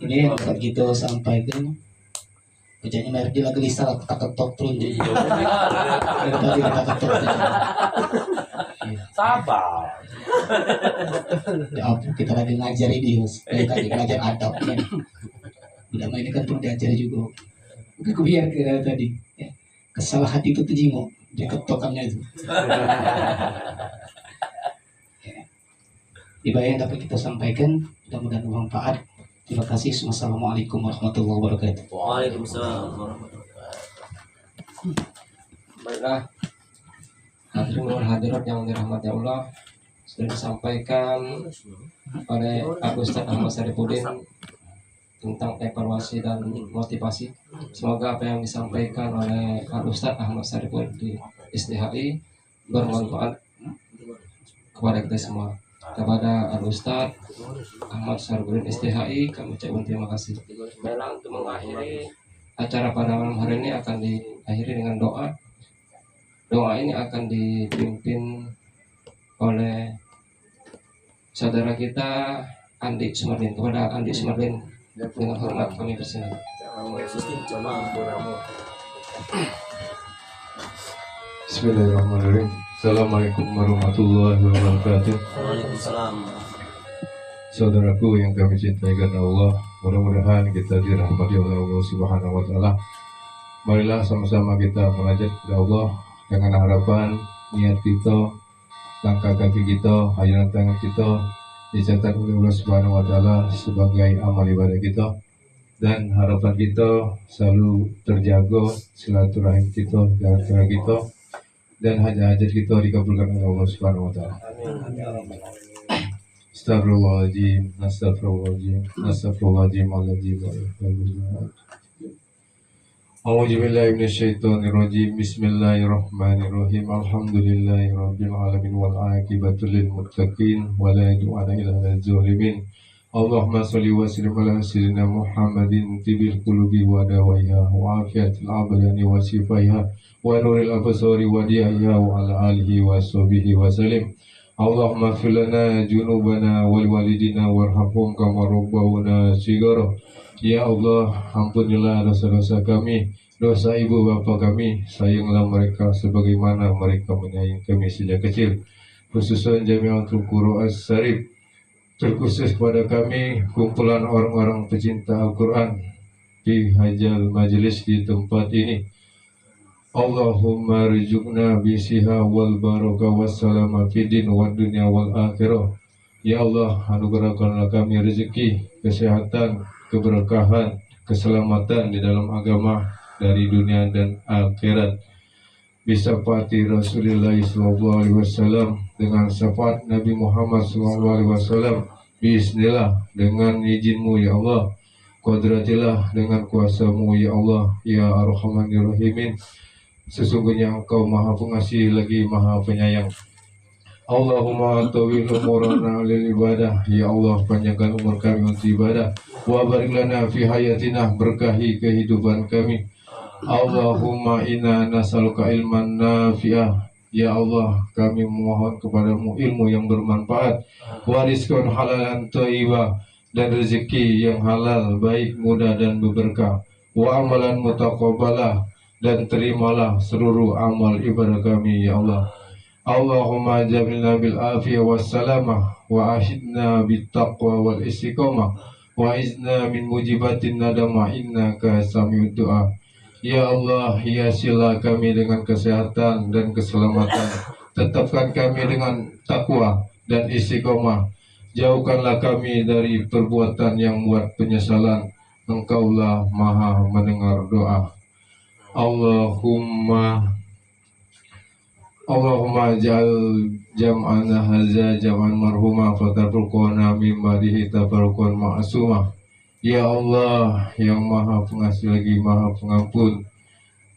Ini yang dapat kita sampaikan. Bacanya merdi lagi gelisah tak ketok terus. Tadi tak ketok. Sabar. Ya ampun, kita lagi ngajari dia, kita lagi ngajar adab. Udah ini kan perlu diajari juga. Mungkin aku biar kira tadi. Ya. Kesalahan itu tuh jingok, dia ketokannya itu. Ibadah yang dapat kita sampaikan, mudah-mudahan bermanfaat. Terima kasih. Wassalamualaikum warahmatullahi wabarakatuh. Waalaikumsalam warahmatullahi wabarakatuh. Baiklah, hadirin dan hadirat yang dirahmati Allah, sudah disampaikan oleh Abu Ustaz Ahmad Saripudin tentang evaluasi dan motivasi. Semoga apa yang disampaikan oleh Abu Ustaz Ahmad Saripudin di SDHI bermanfaat kepada kita semua. Kepada Al Ustaz Ahmad Saripudin SDHI kami ucapkan terima kasih. Baiklah, untuk mengakhiri acara pada malam hari ini akan diakhiri dengan doa. Doa ini akan dipimpin oleh saudara kita Andi Sumarlin. Kepada Andi Sumarlin dengan hormat kami persilakan. Bismillahirrahmanirrahim. Assalamualaikum warahmatullahi wabarakatuh. Waalaikumsalam. Saudaraku yang kami cintai karena Allah, mudah-mudahan kita dirahmati oleh Allah Subhanahu wa taala. Marilah sama-sama kita munajat kepada Allah dengan harapan niat kita, langkah kaki kita, hayalan tangan kita dicatat oleh Allah Subhanahu wa taala sebagai amal ibadah kita, dan harapan kita selalu terjaga silaturahim kita dan antara kita, dan hajat-hajat kita dikabulkan oleh Allah Subhanahu wa taala. Astagfirullahaladzim, astagfirullahaladzim, astagfirullahaladzim, A'udzubillahi minasyaitonirrajim. Bismillahirrahmanirrahim. Alhamdulillahirabbil alamin wal aqibatu lil muttaqin wa la yud'ana illa lil zalimin. Allahumma shalli wa sallim ala sayyidina Muhammadin tibil qulubi wa dawaiha wa afiyatil abdani wa shifaiha wa nuril absari wa diyaha wa ala alihi wa sahbihi wa sallim. Allahumma ighfir lana junubana wal walidina warhamhum kama rabbawna shighara. Ya Allah, ampunilah dosa-dosa kami, dosa ibu bapa kami, sayanglah mereka sebagaimana mereka menyayangi kami sejak kecil. Khususnya Jamiatul Qur'an Syarif, terkhusus kepada kami, kumpulan orang-orang pecinta Al-Quran di hajal majelis di tempat ini. Allahumma rizukna bisiha wal barakah wassalama fidin wa dunya wal akhirah. Ya Allah, anugerahkanlah kami rezeki, kesehatan, keberkahan, keselamatan di dalam agama dari dunia dan akhirat. Bisyafaati Rasulullah SAW, dengan syafaat Nabi Muhammad SAW. Bismillah, dengan izinmu ya Allah. Qadratillah, dengan kuasamu ya Allah. Ya Arhamanir Rahimin, sesungguhnya Engkau Maha Pengasih lagi Maha Penyayang. Allahumma tawil umurana lil ibadah. Ya Allah, panjangkan umur kami untuk ibadah. Wa barik lana fi hayatina, berkahi kehidupan kami. Allahumma inna nas'aluka ilman nafi'ah. Ya Allah, kami memohon kepadamu ilmu yang bermanfaat, wa rizqan halalan thayyibah, dan rezeki yang halal, baik, mudah dan berberkah. Wa amalan mutaqabbalah, dan terimalah seluruh amal ibadah kami ya Allah. Allahumma jamilna bil afiyah was salamah, wa asyidna bit taqwa wal istiqamah, wa izna min mujibatin nadamah, innaka sami'ud du'a. Ya Allah, hiasilah kami dengan kesehatan dan keselamatan, tetapkan kami dengan takwa dan istiqamah, jauhkanlah kami dari perbuatan yang membuat penyesalan. Engkaulah Maha mendengar doa. Allahumma ja'al jam'ana haza jam'an marhumah, fatarfurqana min ba'dihi tafarruqan ma'asumah. Ya Allah, yang Maha Pengasih lagi Maha Pengampun,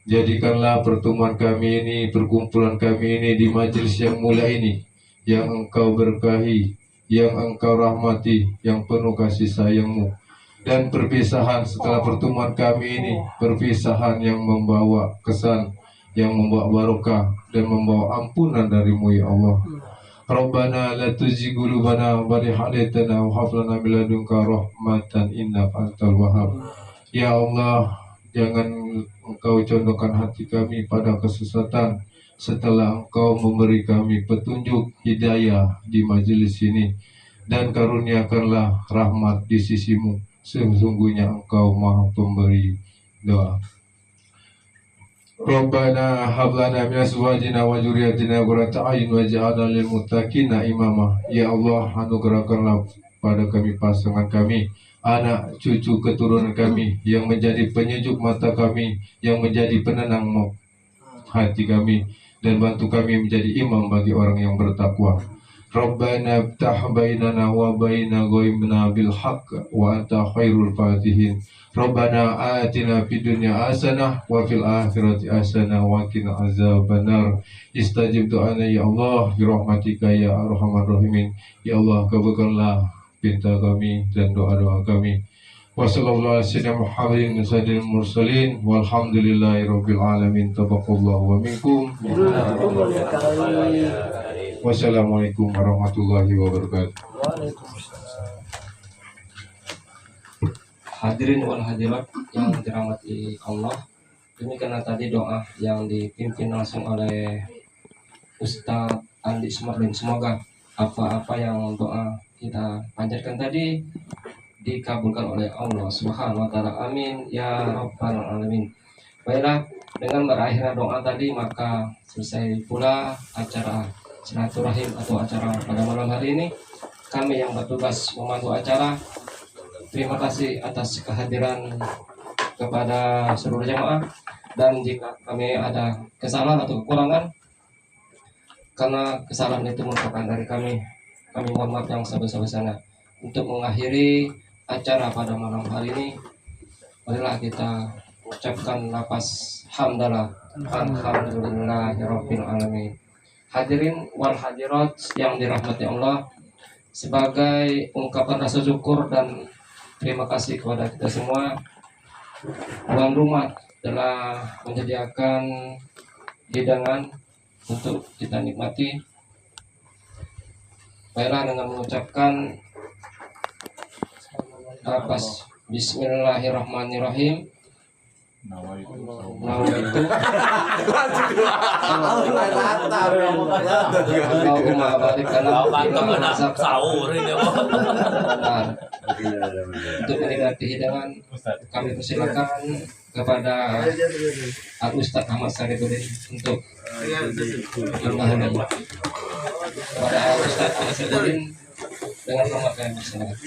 jadikanlah pertemuan kami ini, perkumpulan kami ini di majelis yang mulia ini, yang Engkau berkahi, yang Engkau rahmati, yang penuh kasih sayang-Mu. Dan perpisahan setelah pertemuan kami ini, perpisahan yang membawa kesan, yang membawa barokah dan membawa ampunan dari-Mu ya Allah. Rabbana la tuzigh qulubana ba'da idh hadaytana wa hab lana min ladunka rahmatan innaka antal wahhab. Ya Allah, jangan Engkau condongkan hati kami pada kesesatan setelah Engkau memberi kami petunjuk hidayah di majelis ini, dan karuniakanlah rahmat di sisi-Mu. Sesungguhnya Engkau Maha Pemberi doa. Rabbana hab lana min azwajina wa dzurriyyatina qurrata a'yun waj'alna lil muttaqina imama. Ya Allah, anugerahkanlah pada kami pasangan kami, anak cucu keturunan kami, yang menjadi penyejuk mata kami, yang menjadi penenang hati kami, dan bantu kami menjadi imam bagi orang yang bertakwa. Rabbana iftah bainana wa baina ghaibina bil haqq wa anta khairul fatihin. Rabbana atina fid dunya hasanah wa fil akhirati hasanah wa qina azabannar. Istajib doana ya Allah bi rahmatika ya arhamar rahimin. Ya Allah, kabulkanlah pinta kami dan doa-doa kami. Wassallallahu ala sayyidina Muhammadin sayyidil mursalin walhamdulillahi rabbil alamin. Tabaqallahu wa minkum. Wassalamualaikum warahmatullahi wabarakatuh. Hadirin wal hadirat yang dirahmati Allah, demikianlah tadi doa yang dipimpin langsung oleh Ustadz Andi Sumarlin. Semoga apa-apa yang doa kita panjatkan tadi dikabulkan oleh Allah Subhanahu wa taala. Amin ya rabbal alamin. Baiklah, dengan berakhirnya doa tadi maka selesai pula acara silaturahim atau acara pada malam hari ini. Kami yang bertugas memandu acara, terima kasih atas kehadiran kepada seluruh jamaah, dan jika kami ada kesalahan atau kekurangan, karena kesalahan itu merupakan dari kami mohon maaf yang sebesar-besarnya. Untuk mengakhiri acara pada malam hari ini, marilah kita mengucapkan lapas hamdalah alhamdulillahirabbil alamin. Hadirin wal hadirat yang dirahmati Allah, sebagai ungkapan rasa syukur dan terima kasih kepada kita semua, tuan rumah telah menyediakan hidangan untuk kita nikmati. Baiklah, dengan mengucapkan lapas bismillahirrahmanirrahim. Nawaitu Allahumma barik lana sahur ini. Untuk menikmati hidangan, kami persilakan kepada Al Ustadz Ahmad Sarifudin untuk mendahului. Kepada Al Ustadz Ahmad Sarifudin dengan hormat kami persilakan.